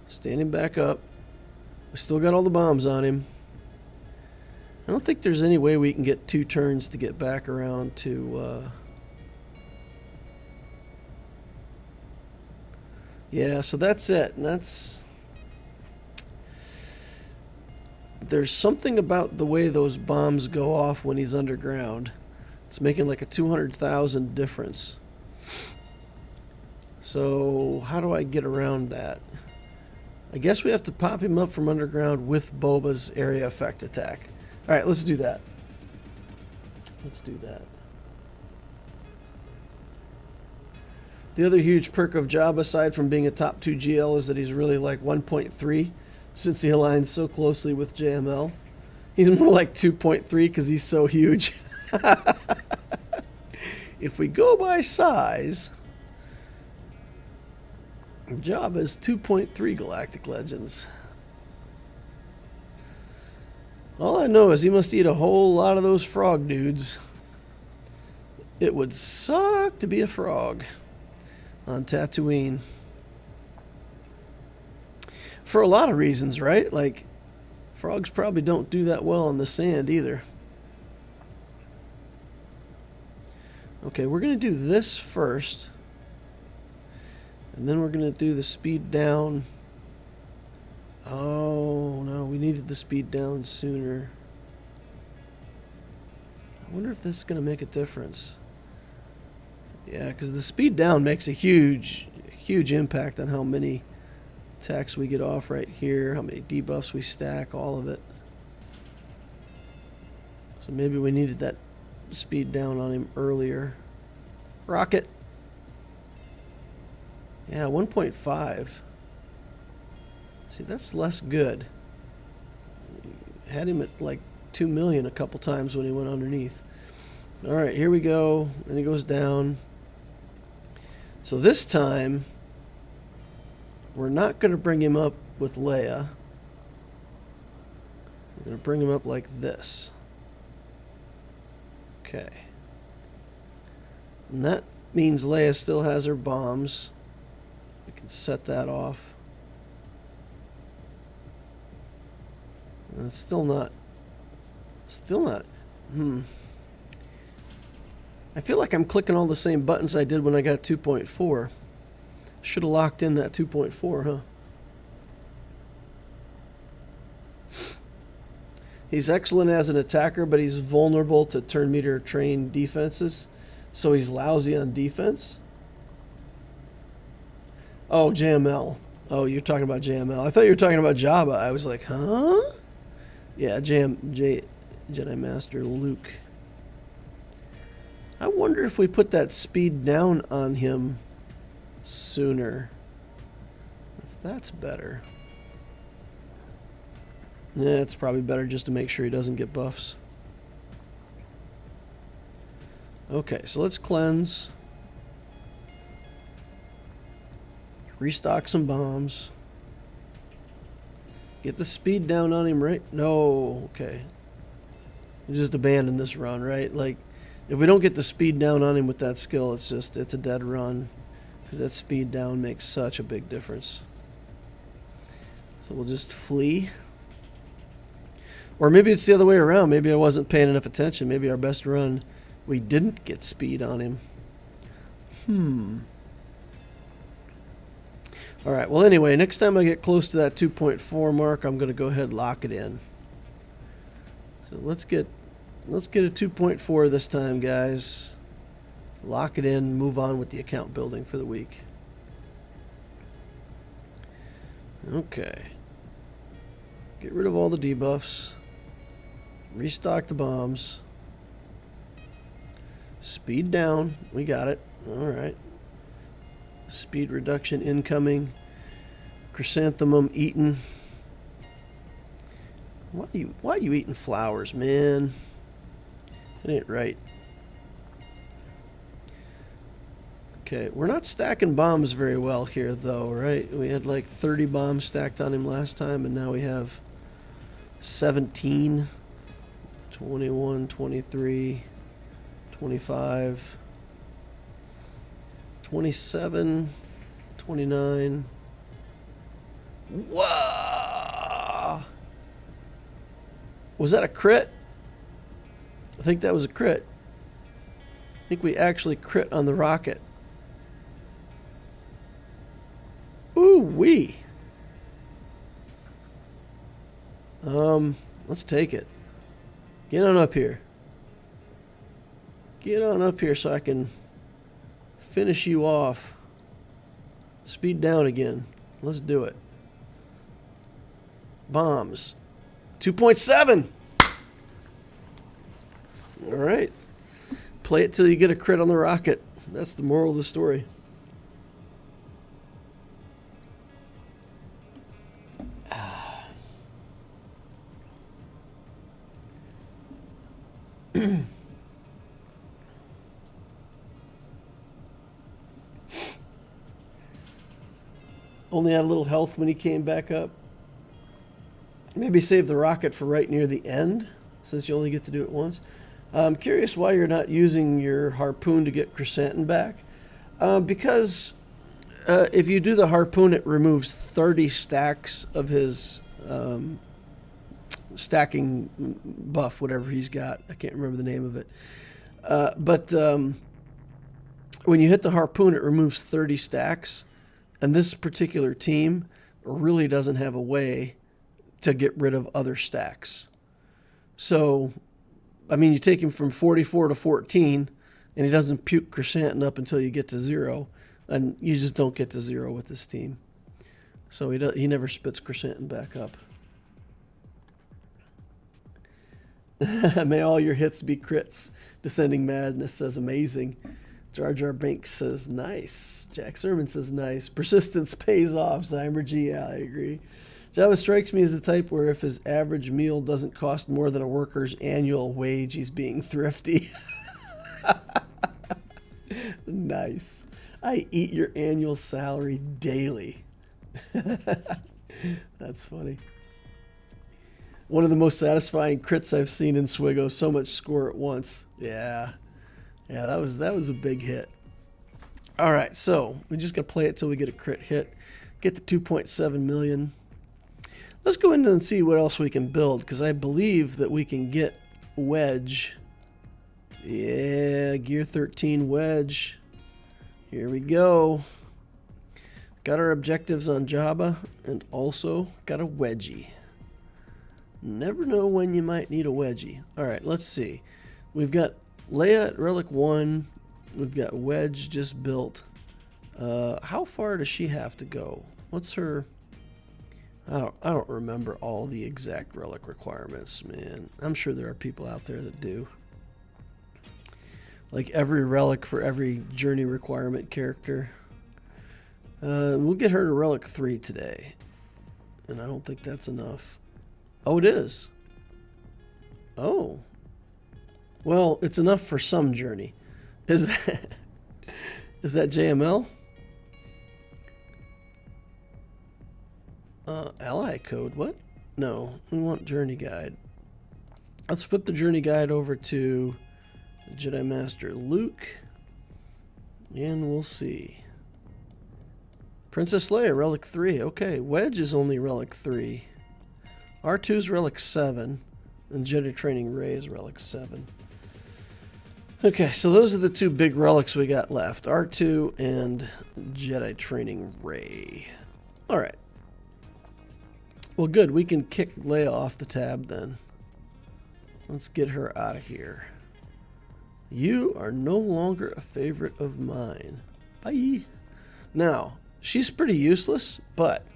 Standing back up. We still got all the bombs on him. I don't think there's any way we can get 2 turns to get back around to... Yeah, so that's it. And that's... There's something about the way those bombs go off when he's underground. It's making like a 200,000 difference. So how do I get around that? I guess we have to pop him up from underground with Boba's area effect attack. Alright, let's do that. Let's do that. The other huge perk of Jabba, aside from being a top 2 GL, is that he's really like 1.3 since he aligns so closely with JML. He's more like 2.3 because he's so huge. If we go by size, Jabba's 2.3 Galactic Legends. All I know is he must eat a whole lot of those frog dudes. It would suck to be a frog on Tatooine. For a lot of reasons, right? Like, frogs probably don't do that well in the sand either. Okay, we're going to do this first. And then we're going to do the speed down. Oh, no, we needed the speed down sooner. I wonder if this is going to make a difference. Yeah, because the speed down makes a huge impact on how many attacks we get off right here, how many debuffs we stack, all of it. So maybe we needed that speed down on him earlier. Rocket. Yeah, 1.5. See, that's less good. Had him at like 2 million a couple times when he went underneath. All right, here we go. And he goes down. So this time, we're not going to bring him up with Leia. We're going to bring him up like this. Okay. And that means Leia still has her bombs. We can set that off. And it's still not. I feel like I'm clicking all the same buttons I did when I got 2.4. Should have locked in that 2.4, huh? He's excellent as an attacker, but he's vulnerable to turn meter trained defenses. So he's lousy on defense. Oh, JML. Oh, you're talking about JML. I thought you were talking about Jabba. I was like, huh? Yeah, Jedi Master Luke. I wonder if we put that speed down on him sooner. If that's better. Yeah, it's probably better just to make sure he doesn't get buffs. Okay, so let's cleanse. Restock some bombs. Get the speed down on him, right? No, okay. We just abandon this run, right? Like, if we don't get the speed down on him with that skill, it's a dead run. Because that speed down makes such a big difference. So we'll just flee. Or maybe it's the other way around. Maybe I wasn't paying enough attention. Maybe our best run, we didn't get speed on him. All right, well, anyway, next time I get close to that 2.4 mark, I'm going to go ahead and lock it in. So let's get a 2.4 this time, guys. Lock it in, move on with the account building for the week. Okay. Get rid of all the debuffs. Restock the bombs. Speed down. We got it. All right. Speed reduction incoming. Chrysanthemum eaten. Why are you eating flowers, man? It ain't right. Okay, we're not stacking bombs very well here, though, right? We had like 30 bombs stacked on him last time, and now we have 17, 21, 23, 25, 27, 29. Whoa! Was that a crit? I think that was a crit. I think we actually crit on the rocket. Ooh-wee. Let's take it. Get on up here. Get on up here so I can finish you off. Speed down again. Let's do it. Bombs. 2.7. All right. Play it till you get a crit on the rocket. That's the moral of the story. Only had a little health when he came back up. Maybe save the rocket for right near the end, since you only get to do it once. I'm curious why you're not using your harpoon to get Chrysanthemum back. Because if you do the harpoon, it removes 30 stacks of his stacking buff, whatever he's got. I can't remember the name of it. But when you hit the harpoon, it removes 30 stacks. And this particular team really doesn't have a way to get rid of other stacks. So, I mean, you take him from 44 to 14, and he doesn't puke Chrysanthemum up until you get to 0, and you just don't get to 0 with this team. So he never spits Chrysanthemum back up. May all your hits be crits. Descending Madness says amazing. Jar Jar Binks says nice. Jack Sermon says nice. Persistence pays off. Zymer G, yeah, I agree. Jabba strikes me as the type where if his average meal doesn't cost more than a worker's annual wage, he's being thrifty. Nice. I eat your annual salary daily. That's funny. One of the most satisfying crits I've seen in Swigo. So much score at once. Yeah. Yeah, that was a big hit. All right, so we just got to play it till we get a crit hit. Get to 2.7 million. Let's go in and see what else we can build, because I believe that we can get Wedge. Yeah, Gear 13 Wedge. Here we go. Got our objectives on Jabba, and also got a wedgie. Never know when you might need a wedgie. All right, let's see. We've got Leia at Relic 1. We've got Wedge just built. How far does she have to go? What's her... I don't remember all the exact relic requirements, man. I'm sure there are people out there that do. Like every relic for every journey requirement character. We'll get her to Relic 3 today. And I don't think that's enough. Oh, it is. Oh. Well, it's enough for some journey. Is that JML? Ally code, what? No, we want journey guide. Let's flip the journey guide over to Jedi Master Luke. And we'll see. Princess Leia, Relic 3. Okay, Wedge is only Relic 3. R2's Relic 7. And Jedi Training Rey is Relic 7. Okay, so those are the two big relics we got left. R2 and Jedi Training Rey. Alright. Well, good. We can kick Leia off the tab then. Let's get her out of here. You are no longer a favorite of mine. Bye. Now, she's pretty useless, but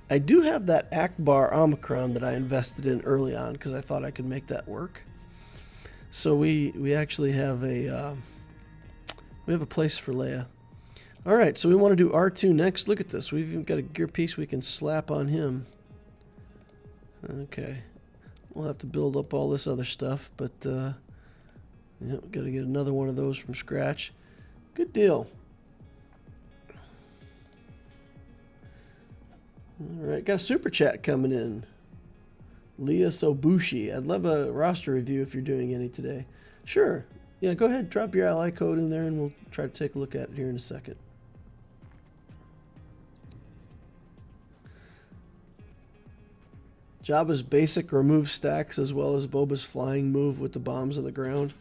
I do have that Akbar Omicron that I invested in early on because I thought I could make that work. So we actually have a place for Leia. All right, so we want to do R2 next. Look at this. We've even got a gear piece we can slap on him. Okay, we'll have to build up all this other stuff, but yeah, we've got to get another one of those from scratch. Good deal. All right, got a super chat coming in. Leah Sobushi. I'd love a roster review if you're doing any today. Sure. Yeah, go ahead, drop your ally code in there, and we'll try to take a look at it here in a second. Jabba's basic remove stacks as well as Boba's flying move with the bombs on the ground.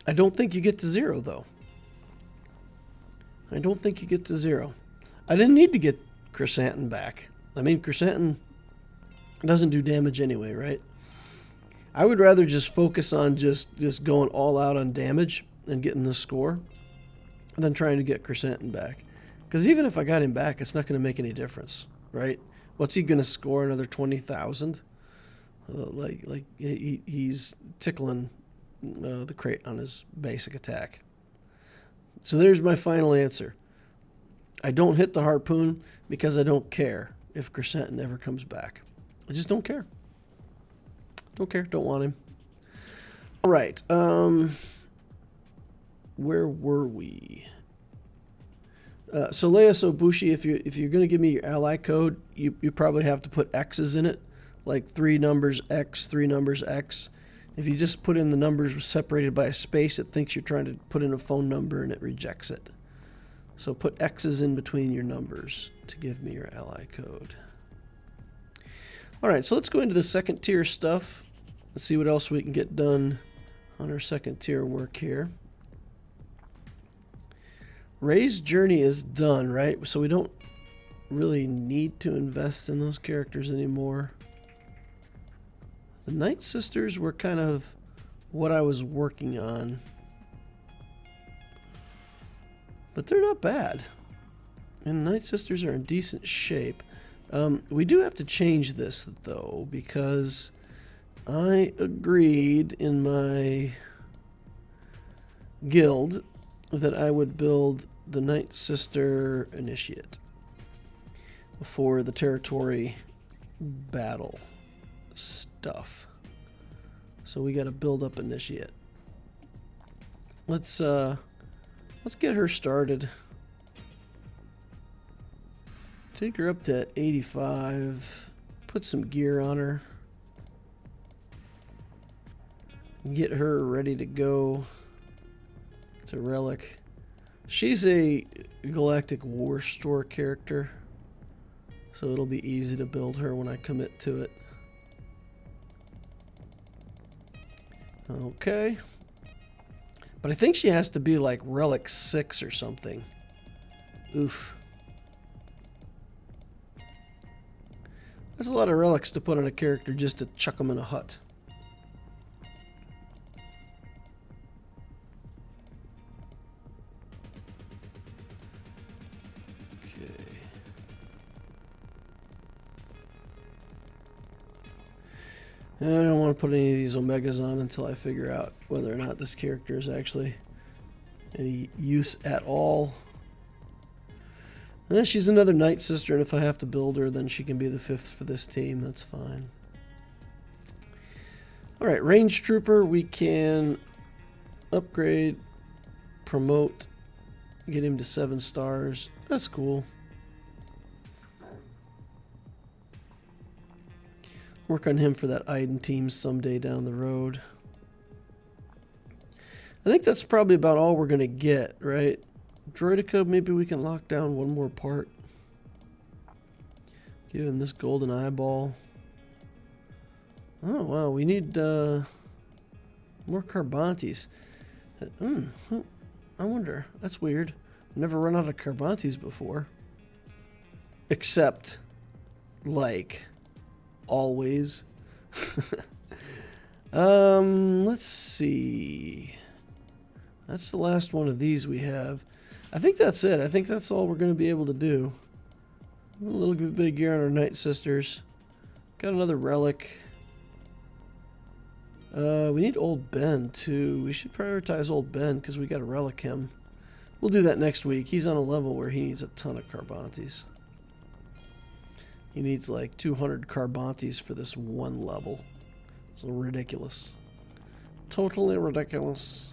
I don't think you get to 0, though. I don't think you get to 0. I didn't need to get Chrysanthemum back. I mean, Chrysanthemum doesn't do damage anyway, right? I would rather just focus on just going all out on damage and getting the score than trying to get Chrysanthemum back. Because even if I got him back, it's not going to make any difference, right? What's he going to score? Another 20,000? Like he's tickling the Krayt on his basic attack. So there's my final answer. I don't hit the harpoon because I don't care if Chrysanthemum ever comes back. I just don't care. Don't care. Don't want him. All right. Where were we? So Leia Sobushi, if you're going to give me your ally code, you probably have to put X's in it, like 3 numbers X, 3 numbers X. If you just put in the numbers separated by a space, it thinks you're trying to put in a phone number and it rejects it. So put X's in between your numbers to give me your ally code. All right, so let's go into the second tier stuff. Let's see what else we can get done on our second tier work here. Rey's journey is done, right? So we don't really need to invest in those characters anymore. The Night Sisters were kind of what I was working on. But they're not bad. And the Night Sisters are in decent shape. We do have to change this, though, because I agreed in my guild that I would build the Night Sister Initiate for the territory battle stuff. So we got to build up Initiate. Let's get her started. Take her up to 85. Put some gear on her. Get her ready to go to Relic. She's a Galactic War Store character, so it'll be easy to build her when I commit to it. Okay. But I think she has to be like Relic 6 or something. Oof. That's a lot of relics to put on a character just to chuck them in a hut. Okay. I don't want to put any of these Omegas on until I figure out whether or not this character is actually any use at all. She's another Night Sister, and if I have to build her, then she can be the 5th for this team. That's fine. Alright, Range Trooper, we can upgrade, promote, get him to 7 stars. That's cool. Work on him for that Iden team someday down the road. I think that's probably about all we're going to get, right? Droidica, maybe we can lock down one more part. Give him this golden eyeball. Oh, wow, we need more Carbantes. I wonder. That's weird. Never run out of Carbantes before. Except, like, always. Let's see. That's the last one of these we have. I think that's it. I think that's all we're going to be able to do. A little bit of gear on our Night Sisters. Got another relic. We need Old Ben, too. We should prioritize Old Ben because we got to relic him. We'll do that next week. He's on a level where he needs a ton of Carbantes. He needs like 200 Carbantes for this one level. It's ridiculous. Totally ridiculous.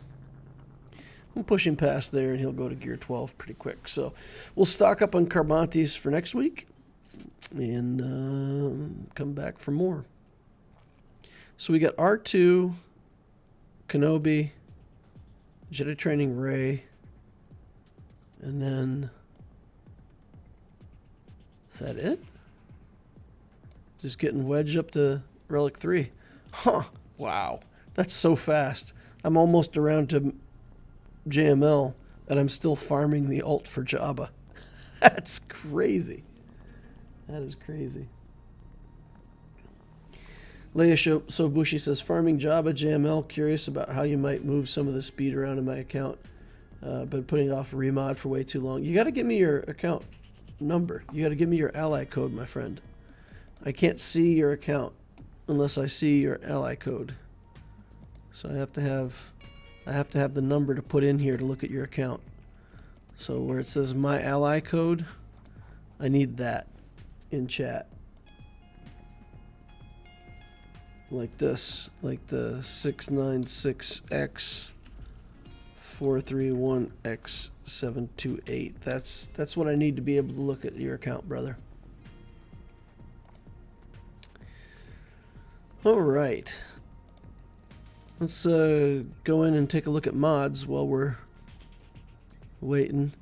We'll push him past there and he'll go to gear 12 pretty quick. So we'll stock up on Carbantes for next week and come back for more. So we got R2, Kenobi, Jedi Training Rey, and then is that it? Just getting wedged up to Relic 3. Huh. Wow. That's so fast. I'm almost around to JML, and I'm still farming the ult for Jabba. That's crazy. That is crazy. Leia Sobushi says, farming Jabba JML, curious about how you might move some of the speed around in my account. Been putting off remod for way too long. You got to give me your account number. You got to give me your ally code, my friend. I can't see your account unless I see your ally code. So I have to have the number to put in here to look at your account. So where it says my ally code, I need that in chat. Like this, like the 696X431X728. That's what I need to be able to look at your account, brother. All right. Let's go in and take a look at mods while we're waiting.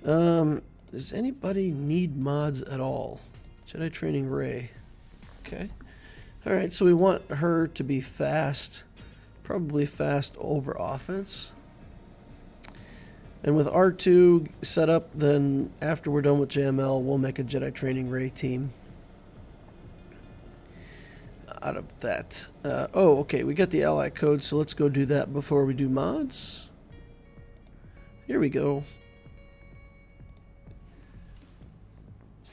Does anybody need mods at all? Jedi Training Rey. Okay. All right, so we want her to be fast, probably fast over offense. And with R2 set up, then after we're done with JML, we'll make a Jedi Training Rey team out of that. Oh, okay, we got the ally code, so let's go do that before we do mods. Here we go.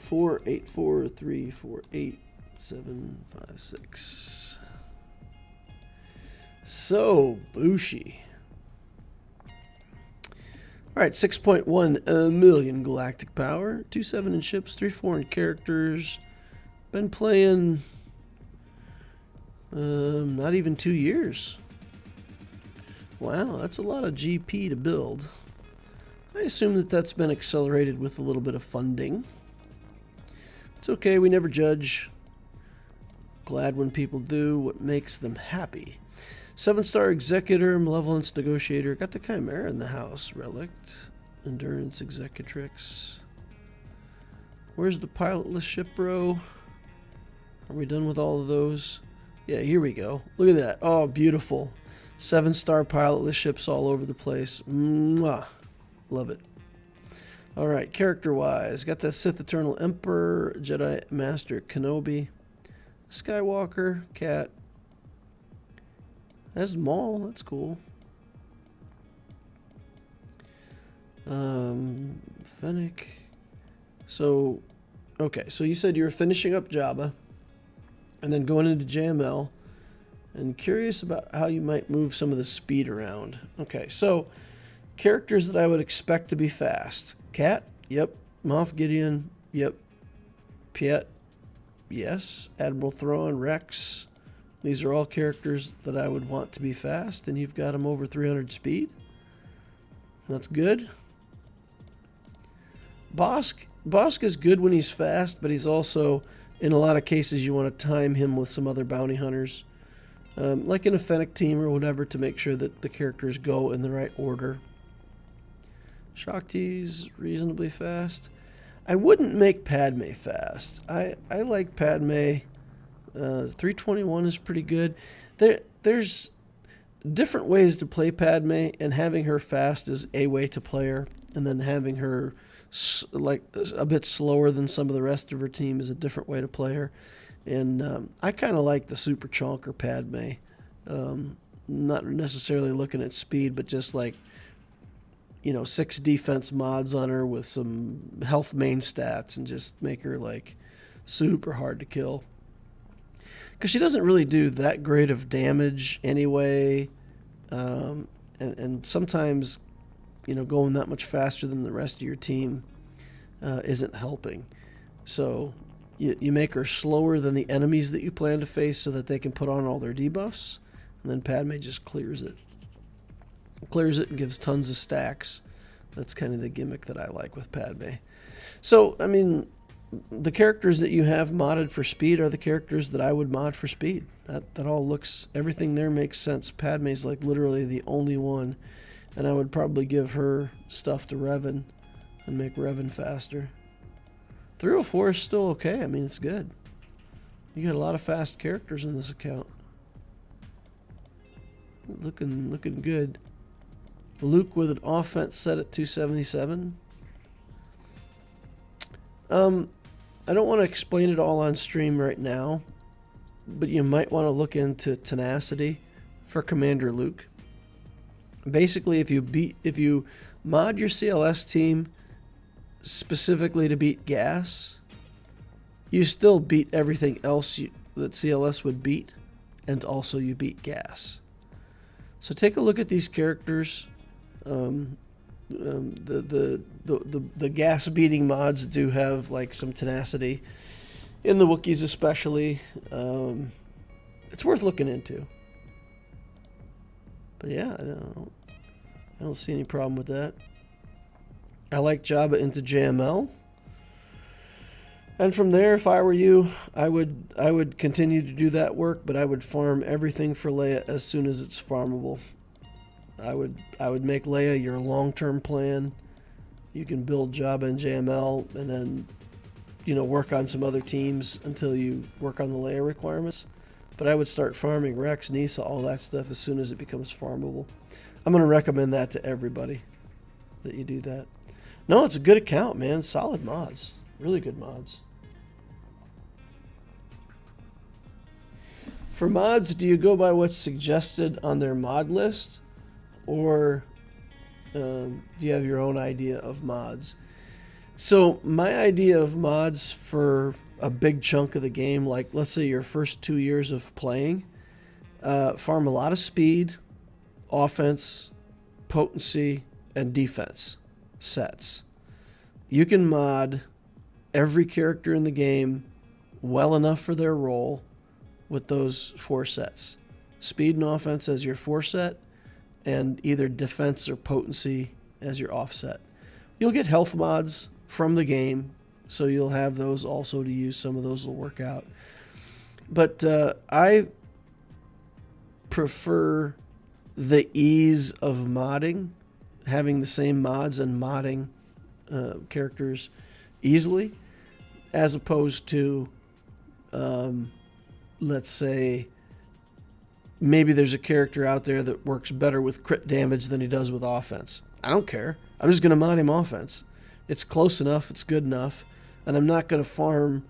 484348756. So Bushi. All right, 6.1 million galactic power, 2.7 in ships, 3.4 in characters. Been playing not even 2 years. Wow, that's a lot of GP to build. I assume that that's been accelerated with a little bit of funding. It's okay, we never judge. Glad when people do what makes them happy. 7-star Executor, Malevolence Negotiator. Got the Chimera in the house. Relict, Endurance Executrix. Where's the pilotless ship, bro? Are we done with all of those? Yeah, here we go. Look at that. Oh, beautiful. 7-star pilotless ships all over the place. Mwah. Love it. All right, character-wise. Got that Sith Eternal Emperor, Jedi Master Kenobi, Skywalker, Cat. That's Maul. That's cool. Fennec. So, okay. So you said you were finishing up Jabba and then going into JML and curious about how you might move some of the speed around. Okay. So characters that I would expect to be fast. Cat. Yep. Moff Gideon. Yep. Piet. Yes. Admiral Thrawn. Rex. These are all characters that I would want to be fast, and you've got them over 300 speed. That's good. Bosk is good when he's fast, but he's also, in a lot of cases, you want to time him with some other bounty hunters, like in a Fennec team or whatever, to make sure that the characters go in the right order. Shakti's reasonably fast. I wouldn't make Padme fast. I like Padme. 321 is pretty good. There's different ways to play Padme, and having her fast is a way to play her, and then having her like a bit slower than some of the rest of her team is a different way to play her. And I kind of like the Super Chonker Padme. Not necessarily looking at speed, but just like, 6 defense mods on her with some health main stats and just make her like super hard to kill. Because she doesn't really do that great of damage anyway. And sometimes, going that much faster than the rest of your team isn't helping. So you make her slower than the enemies that you plan to face so that they can put on all their debuffs. And then Padme just clears it. Clears it and gives tons of stacks. That's kind of the gimmick that I like with Padme. So, I mean, the characters that you have modded for speed are the characters that I would mod for speed. That all looks, everything there makes sense. Padme's like literally the only one, and I would probably give her stuff to Revan and make Revan faster. 304 is still okay. I mean, it's good. You got a lot of fast characters in this account. Looking good. Luke with an offense set at 277. I don't want to explain it all on stream right now, but you might want to look into tenacity for Commander Luke. Basically, if you mod your CLS team specifically to beat gas, you still beat everything else that CLS would beat, and also you beat gas. So take a look at these characters. The gas beating mods do have like some tenacity in the Wookiees especially. It's worth looking into. But yeah, I don't see any problem with that. I like Jabba into JML. And from there, if I were you, I would continue to do that work, but I would farm everything for Leia as soon as it's farmable. I would make Leia your long-term plan. You can build Jabba and JML and then, work on some other teams until you work on the Leia requirements. But I would start farming Rex, Nisa, all that stuff as soon as it becomes farmable. I'm going to recommend that to everybody, that you do that. No, it's a good account, man. Solid mods. Really good mods. For mods, do you go by what's suggested on their mod list? Or do you have your own idea of mods? So my idea of mods for a big chunk of the game, like let's say your first 2 years of playing, farm a lot of speed, offense, potency, and defense sets. You can mod every character in the game well enough for their role with those 4 sets. Speed and offense as your 4 set, and either defense or potency as your offset. You'll get health mods from the game, so you'll have those also to use. Some of those will work out. But I prefer the ease of modding, having the same mods and modding characters easily, as opposed to, let's say, maybe there's a character out there that works better with crit damage than he does with offense. I don't care. I'm just going to mod him offense. It's close enough, it's good enough, and I'm not going to farm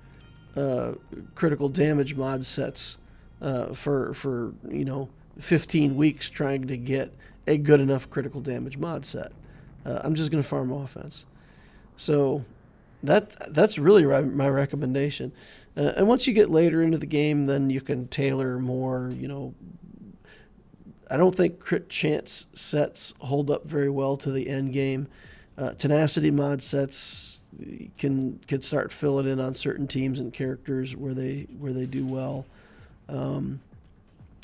critical damage mod sets for 15 weeks trying to get a good enough critical damage mod set. I'm just going to farm offense. So that's really my recommendation. And once you get later into the game, then you can tailor more, I don't think crit chance sets hold up very well to the end game. Tenacity mod sets can start filling in on certain teams and characters where they do well. And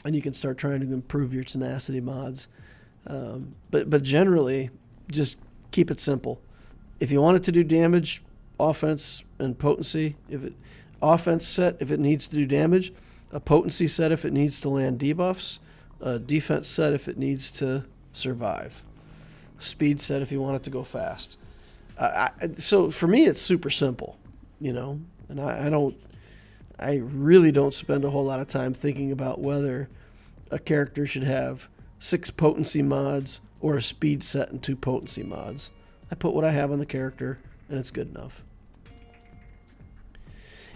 you can start trying to improve your tenacity mods. But generally, just keep it simple. If you want it to do damage, offense and potency, offense set if it needs to do damage, a potency set if it needs to land debuffs, a defense set if it needs to survive, speed set if you want it to go fast. So for me, it's super simple, and I really don't spend a whole lot of time thinking about whether a character should have 6 potency mods or a speed set and 2 potency mods. I put what I have on the character, and it's good enough.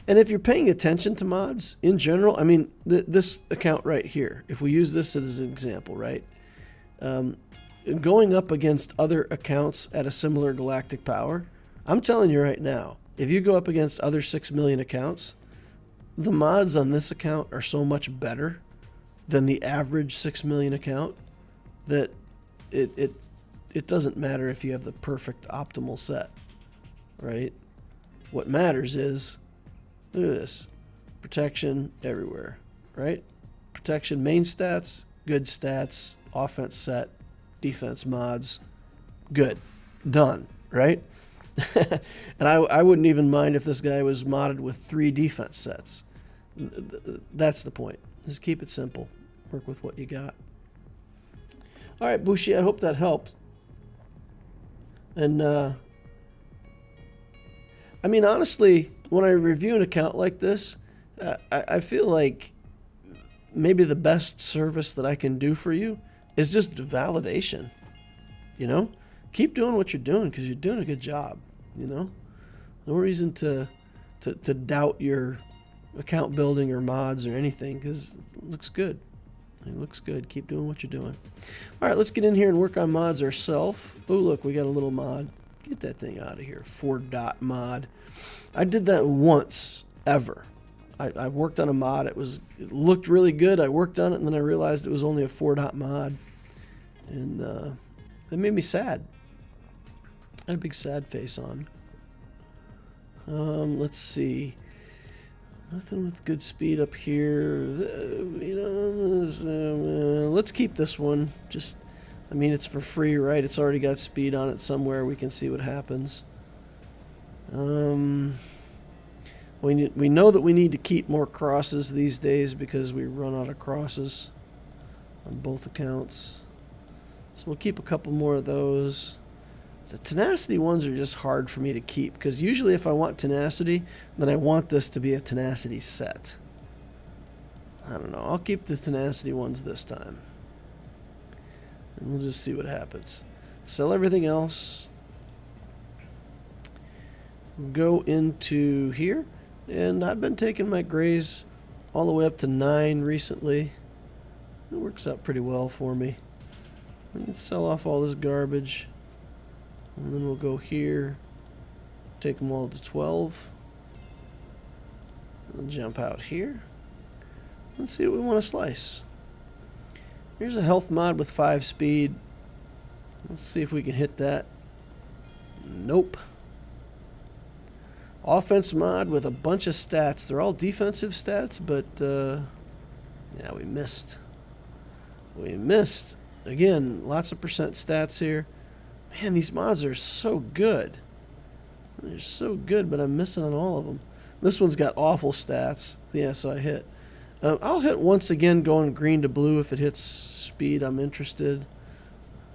And if you're paying attention to mods in general, I mean, this account right here, if we use this as an example, right? Going up against other accounts at a similar galactic power, I'm telling you right now, if you go up against other 6 million accounts, the mods on this account are so much better than the average 6 million account that it doesn't matter if you have the perfect optimal set, right? What matters is, look at this, protection everywhere, right? Protection main stats, good stats, offense set, defense mods, good, done, right? And I wouldn't even mind if this guy was modded with 3 defense sets. That's the point. Just keep it simple. Work with what you got. All right, Bushi, I hope that helped. And, I mean, honestly, when I review an account like this, I feel like maybe the best service that I can do for you is just validation. Keep doing what you're doing because you're doing a good job. No reason to doubt your account building or mods or anything because it looks good. It looks good. Keep doing what you're doing. All right, let's get in here and work on mods ourselves. Oh, look, we got a little mod. Get that thing out of here. 4-dot mod. I did that once ever. I worked on a mod. It looked really good. I worked on it, and then I realized it was only a 4-dot mod. And that made me sad. I had a big sad face on. Let's see. Nothing with good speed up here. Let's keep this one. It's for free, right? It's already got speed on it somewhere. We can see what happens. We know that we need to keep more crosses these days because we run out of crosses on both accounts. So we'll keep a couple more of those. The tenacity ones are just hard for me to keep because usually if I want tenacity, then I want this to be a tenacity set. I don't know. I'll keep the tenacity ones this time. And we'll just see what happens. Sell everything else. Go into here. And I've been taking my grays all the way up to 9 recently. It works out pretty well for me. We can sell off all this garbage. And then we'll go here. take them all to 12. We'll jump out here. Let's see what we want to slice. Here's a health mod with 5 speed. Let's see if we can hit that. Nope. Offense mod with a bunch of stats. They're all defensive stats, but yeah, we missed. We missed. Again, lots of percent stats here. Man, these mods are so good. They're so good, but I'm missing on all of them. This one's got awful stats. Yeah, so I hit. I'll hit once again going green to blue. If it hits speed, I'm interested.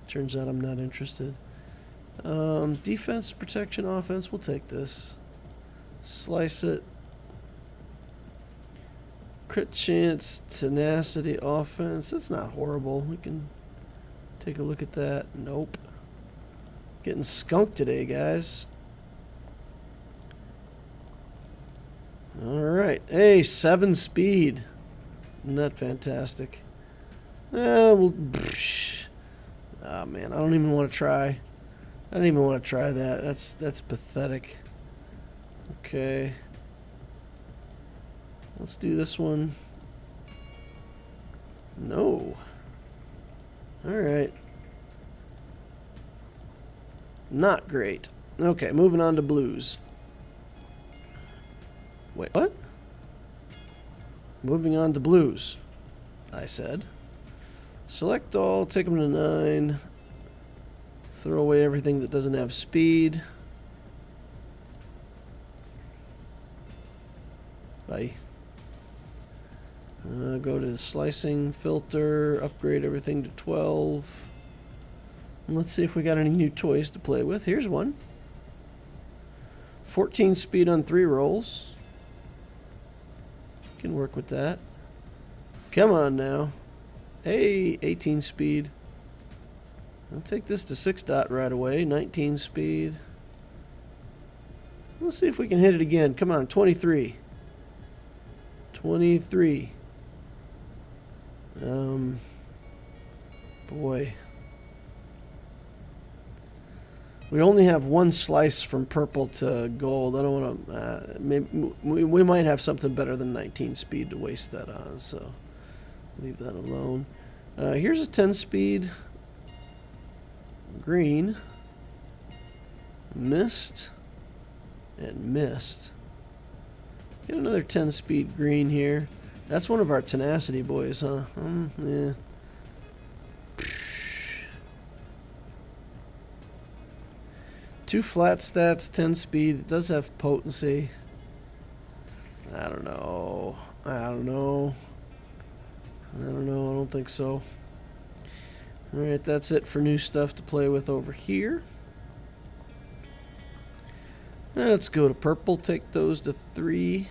Turns out I'm not interested. Defense, protection, offense. We'll take this. Slice it. Crit chance, tenacity, offense. That's not horrible. We can take a look at that. Nope. Getting skunked today, guys. Alright. Hey, 7 speed. Isn't that fantastic? Well, oh man, I don't even want to try. I don't even want to try that. That's pathetic. Okay. Let's do this one. No. Alright. Not great. Okay, moving on to blues. Wait, what? Moving on to blues, I said. Select all, take them to 9. Throw away everything that doesn't have speed. Bye. Go to the slicing filter, upgrade everything to 12. And let's see if we got any new toys to play with. Here's one. 14 speed on 3 rolls. Can work with that. Come on now. Hey, 18 speed. I'll take this to 6 dot right away. 19 speed. Let's see if we can hit it again. Come on, 23. 23. Boy. We only have one slice from purple to gold. I don't want to... maybe we might have something better than 19 speed to waste that on, so leave that alone. Here's a 10 speed. Green. Mist. And mist. Get another 10 speed green here. That's one of our tenacity boys, huh? Yeah. Two flat stats, 10 speed. It does have potency. I don't know. I don't think so. Alright, that's it for new stuff to play with over here. Let's go to purple. Take those to 3.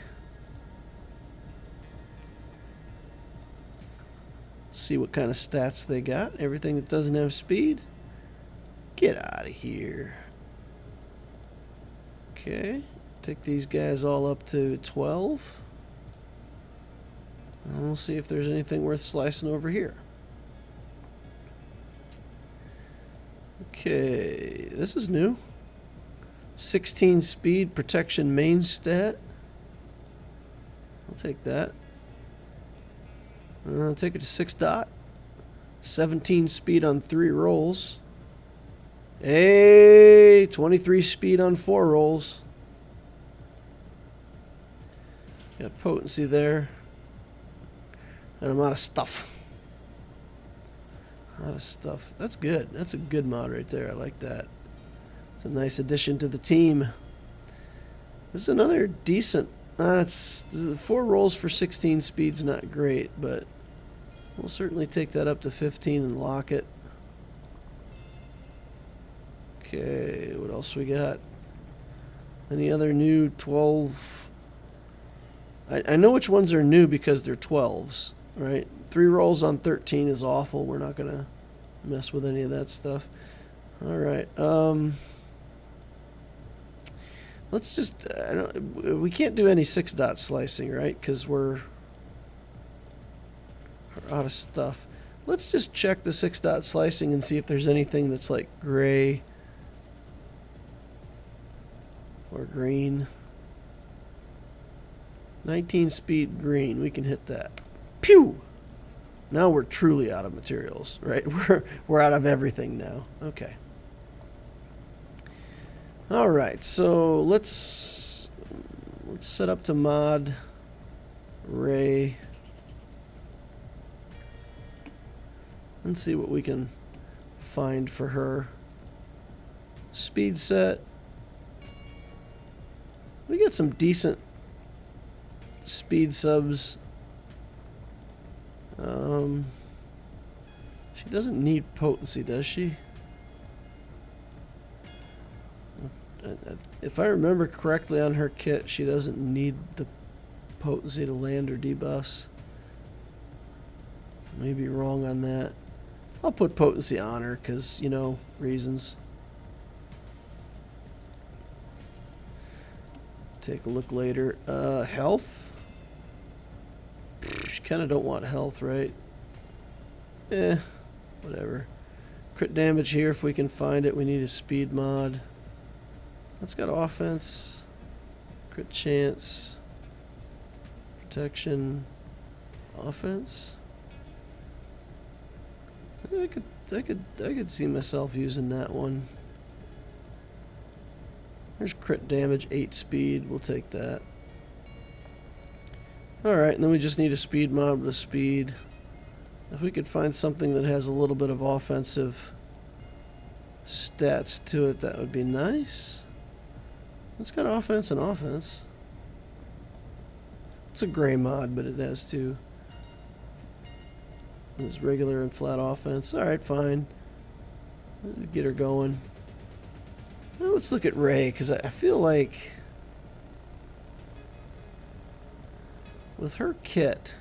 See what kind of stats they got. Everything that doesn't have speed. Get out of here. Okay. Take these guys all up to 12. And we'll see if there's anything worth slicing over here. Okay. This is new. 16 speed protection main stat. I'll take that. I'll take it to 6 dot. 17 speed on 3 rolls. Hey, 23 speed on 4 rolls. Got potency there. And I'm out of stuff. Out of stuff. That's good. That's a good mod right there. I like that. It's a nice addition to the team. This is another decent... it's 4 rolls for 16 speed's not great, but we'll certainly take that up to 15 and lock it. Okay, what else we got? Any other new 12? I know which ones are new because they're 12s, right? 3 rolls on 13 is awful. We're not going to mess with any of that stuff. All right. Let's just... we can't do any 6 dot slicing, right? Because we're out of stuff. Let's just check the 6 dot slicing and see if there's anything that's like gray or or green. 19 speed green. We can hit that. Pew! Now we're truly out of materials, right? We're out of everything now. Okay. All right. So let's set up to mod Ray. And see what we can find for her. Speed set. We get some decent speed subs. She doesn't need potency, does she? If I remember correctly on her kit, she doesn't need the potency to land or debus. Maybe wrong on that. I'll put potency on her because, you know, reasons. Take a look later. Health? You kind of don't want health, right? Whatever. Crit damage here if we can find it. We need a speed mod. That's got offense. Crit chance. Protection. Offense. I could see myself using that one. There's crit damage, 8 speed. We'll take that. Alright, and then we just need a speed mod with a speed. If we could find something that has a little bit of offensive stats to it, that would be nice. It's got offense and offense. It's a gray mod, but it has two. It's regular and flat offense. Alright, fine. Let's get her going. Well, let's look at Ray, because I feel like with her kit.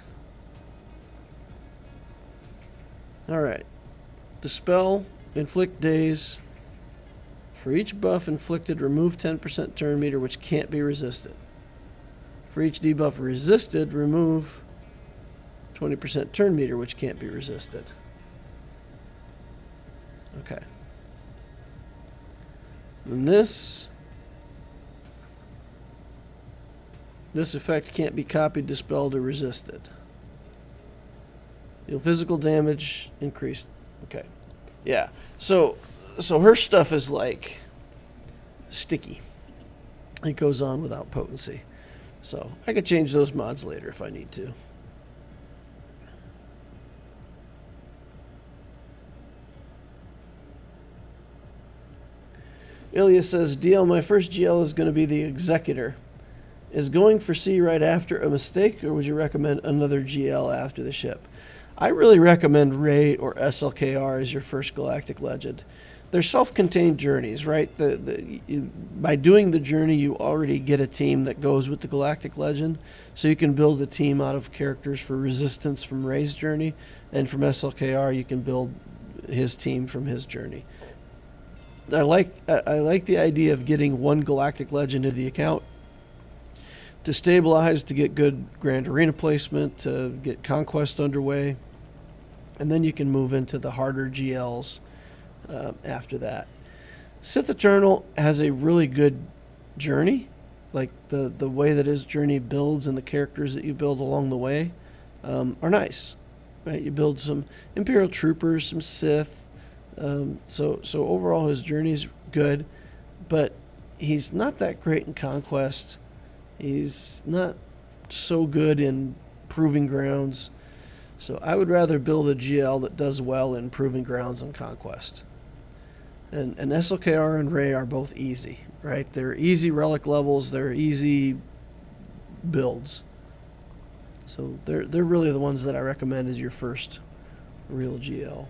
Alright. Dispel, inflict daze. For each buff inflicted, remove 10% turn meter, which can't be resisted. For each debuff resisted, remove 20% turn meter, which can't be resisted. Okay. And this effect can't be copied, dispelled, or resisted. Deal physical damage increased. Okay. Yeah. So her stuff is like sticky. It goes on without potency. So I could change those mods later if I need to. Ilya says, DL, my first GL is going to be the Executor. Is going for C right after a mistake, or would you recommend another GL after the ship? I really recommend Ray or SLKR as your first Galactic Legend. They're self-contained journeys, right? By doing the journey, you already get a team that goes with the Galactic Legend, so you can build a team out of characters for Resistance from Ray's journey, and from SLKR, you can build his team from his journey. I like the idea of getting one Galactic Legend into the account to stabilize, to get good Grand Arena placement, to get Conquest underway, and then you can move into the harder GLs after that. Sith Eternal has a really good journey, like the way that his journey builds and the characters that you build along the way are nice, right? You build some Imperial Troopers, some Sith. So overall his journey's good, but he's not that great in Conquest. He's not so good in Proving Grounds. So I would rather build a GL that does well in Proving Grounds and Conquest. And SLKR and Ray are both easy, right? They're easy relic levels. They're easy builds. So they're really the ones that I recommend as your first real GL.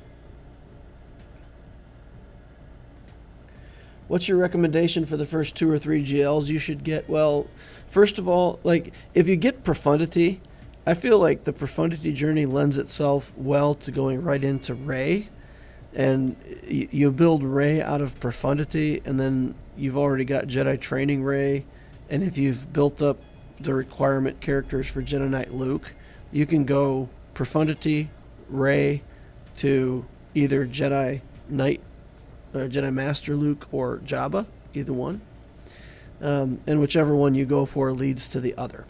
What's your recommendation for the first 2 or 3 GLs you should get? Well, first of all, like if you get Profundity, I feel like the Profundity journey lends itself well to going right into Ray. And you build Ray out of Profundity, and then you've already got Jedi Training Ray. And if you've built up the requirement characters for Jedi Knight Luke, you can go Profundity, Ray, to either Jedi Knight, Jedi Master Luke, or Jabba, either one. and whichever one you go for leads to the other.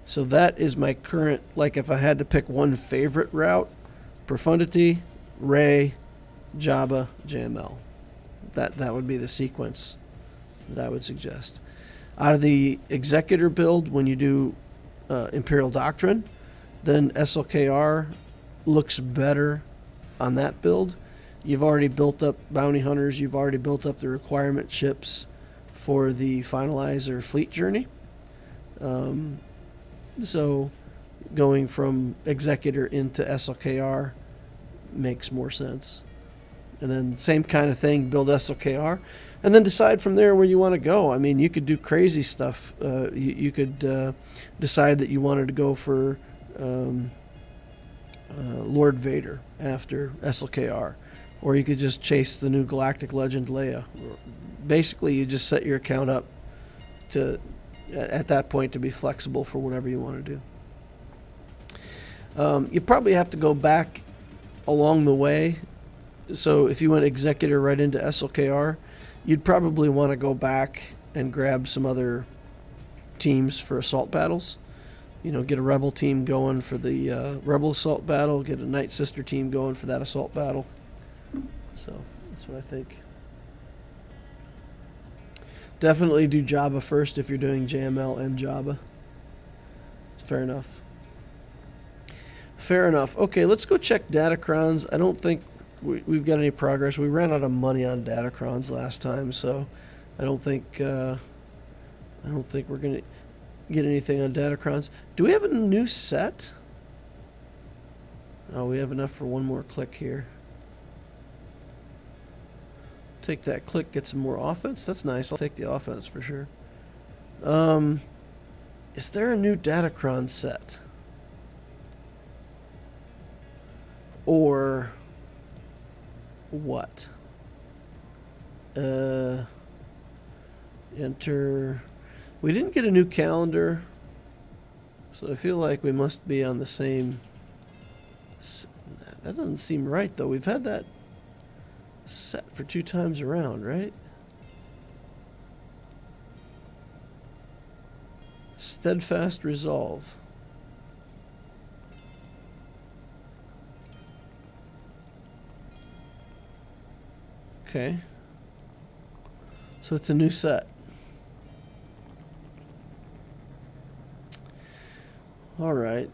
So that is my current, like if I had to pick one favorite route, Profundity, Ray, Jabba, JML. That would be the sequence that I would suggest. Out of the Executor build, when you do Imperial Doctrine, then SLKR looks better on that build. You've already built up bounty hunters. You've already built up the requirement ships for the Finalizer fleet journey. So going from Executor into SLKR makes more sense. And then same kind of thing, build SLKR, and then decide from there where you want to go. I mean, you could do crazy stuff. You could decide that you wanted to go for Lord Vader after SLKR, or you could just chase the new Galactic Legend Leia. Basically, you just set your account up to, at that point, to be flexible for whatever you want to do. You probably have to go back along the way. So if you went Executor right into SLKR, you'd probably want to go back and grab some other teams for assault battles. You know, get a Rebel team going for the Rebel assault battle, get a Night Sister team going for that assault battle. So that's what I think. Definitely do Jabba first if you're doing JML and Jabba. It's fair enough. Fair enough. Okay, let's go check Datacrons. I don't think we've got any progress. We ran out of money on Datacrons last time, so I don't think we're gonna get anything on Datacrons. Do we have a new set? Oh, we have enough for one more click here. Take that click, get some more offense. That's nice. I'll take the offense for sure. Is there a new Datacron set? Or what? Enter. We didn't get a new calendar, so I feel like we must be on the same. That doesn't seem right, though. We've had that set for 2 times around, right? Steadfast Resolve. Okay. So it's a new set. All right.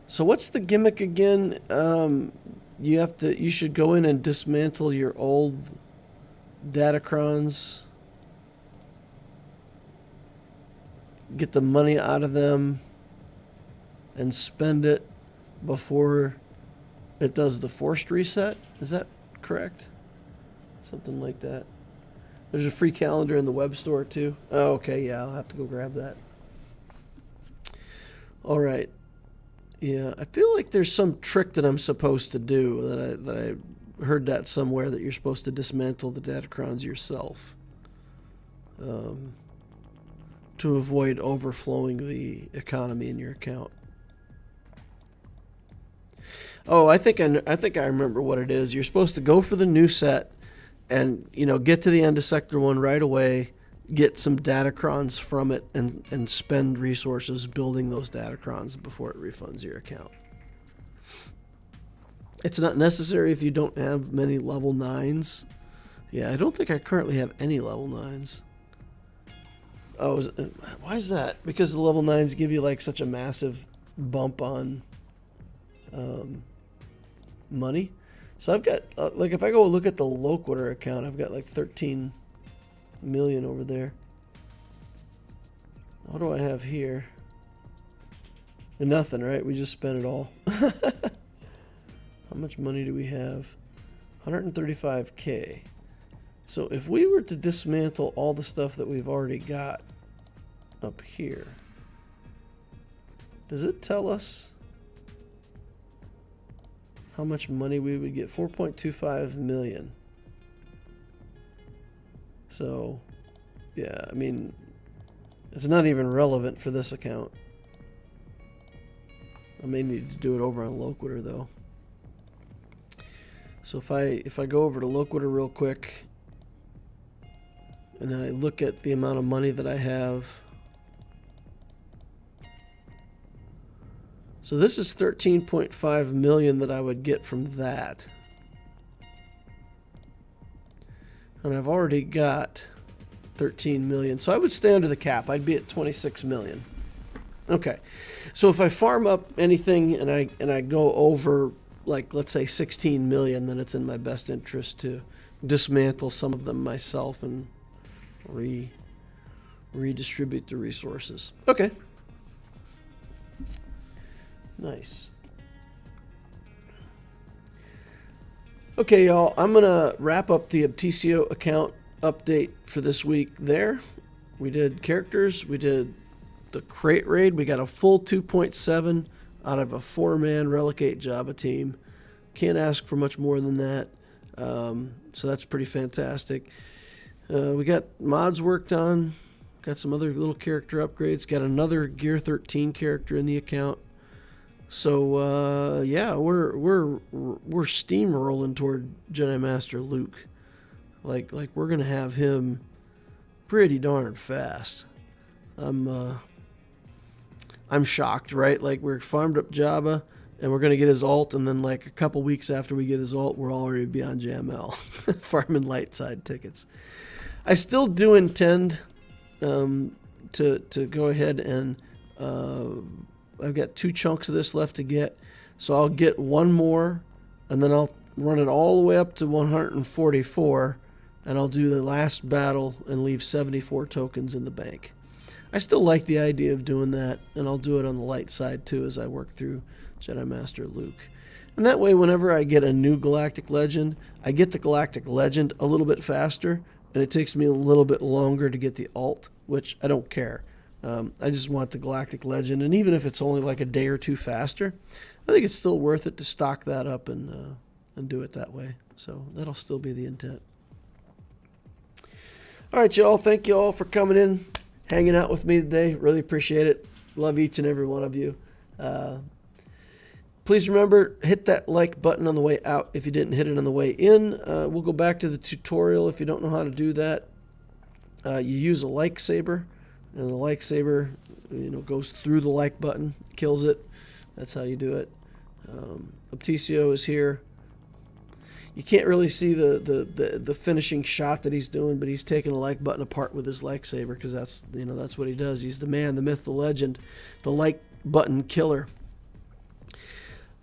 So what's the gimmick again? You should go in and dismantle your old Datacrons, get the money out of them, and spend it before it does the forced reset. Is that correct? Something like that. There's a free calendar in the web store too. Oh, okay, yeah, I'll have to go grab that. All right. Yeah, I feel like there's some trick that I'm supposed to do, that I heard that somewhere, that you're supposed to dismantle the Datacrons yourself to avoid overflowing the economy in your account. Oh, I think I remember what it is. You're supposed to go for the new set and, you know, get to the end of Sector 1 right away, get some Datacrons from it, and spend resources building those Datacrons before it refunds your account. It's not necessary if you don't have many level 9s. Yeah, I don't think I currently have any level 9s. Oh, why is that? Because the level 9s give you like such a massive bump on money. So I've got, like, if I go look at the Loquitur account, I've got like 13 million over there. What do I have here? Nothing, right? We just spent it all. How much money do we have? 135K. So if we were to dismantle all the stuff that we've already got up here, does it tell us how much money we would get? 4.25 million. So, yeah, I mean, it's not even relevant for this account. I may need to do it over on Loquitur though. So if I go over to Loquitur real quick, and I look at the amount of money that I have. So this is 13.5 million that I would get from that. And I've already got 13 million. So I would stay under the cap. I'd be at 26 million. Okay. So if I farm up anything and I go over, like, let's say 16 million, then it's in my best interest to dismantle some of them myself and redistribute the resources. Okay. Nice. Okay, y'all, I'm going to wrap up the Obticeo account update for this week there. We did characters. We did the Krayt raid. We got a full 2.7 out of a 4-man Relic 8 Jabba team. Can't ask for much more than that. So that's pretty fantastic. We got mods worked on. Got some other little character upgrades. Got another Gear 13 character in the account. So yeah, we're steamrolling toward Jedi Master Luke. Like we're gonna have him pretty darn fast. I'm shocked, right? Like, we're farmed up Jabba and we're gonna get his ult, and then like a couple weeks after we get his ult, we're already beyond JML, farming light side tickets. I still do intend to go ahead and I've got 2 chunks of this left to get, so I'll get one more, and then I'll run it all the way up to 144, and I'll do the last battle and leave 74 tokens in the bank. I still like the idea of doing that, and I'll do it on the light side too as I work through Jedi Master Luke. And that way, whenever I get a new Galactic Legend, I get the Galactic Legend a little bit faster, and it takes me a little bit longer to get the ult, which I don't care. I just want the Galactic Legend, and even if it's only like a day or 2 faster, I think it's still worth it to stock that up and do it that way. So that'll still be the intent. All right, y'all. Thank you all for coming in, hanging out with me today. Really appreciate it. Love each and every one of you. Please remember, hit that like button on the way out if you didn't hit it on the way in. We'll go back to the tutorial if you don't know how to do that. You use a like saber. And the like saber, goes through the like button, kills it. That's how you do it. Obticeo is here. You can't really see the finishing shot that he's doing, but he's taking a like button apart with his like saber, because that's what he does. He's the man, the myth, the legend, the like button killer.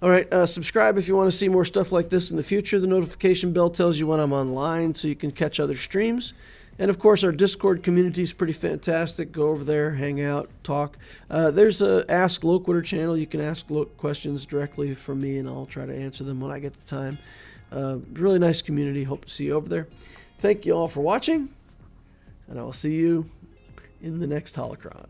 All right, subscribe if you want to see more stuff like this in the future. The notification bell tells you when I'm online so you can catch other streams. And, of course, our Discord community is pretty fantastic. Go over there, hang out, talk. There's a Ask Loquitur channel. You can ask questions directly from me, and I'll try to answer them when I get the time. Really nice community. Hope to see you over there. Thank you all for watching, and I will see you in the next holocron.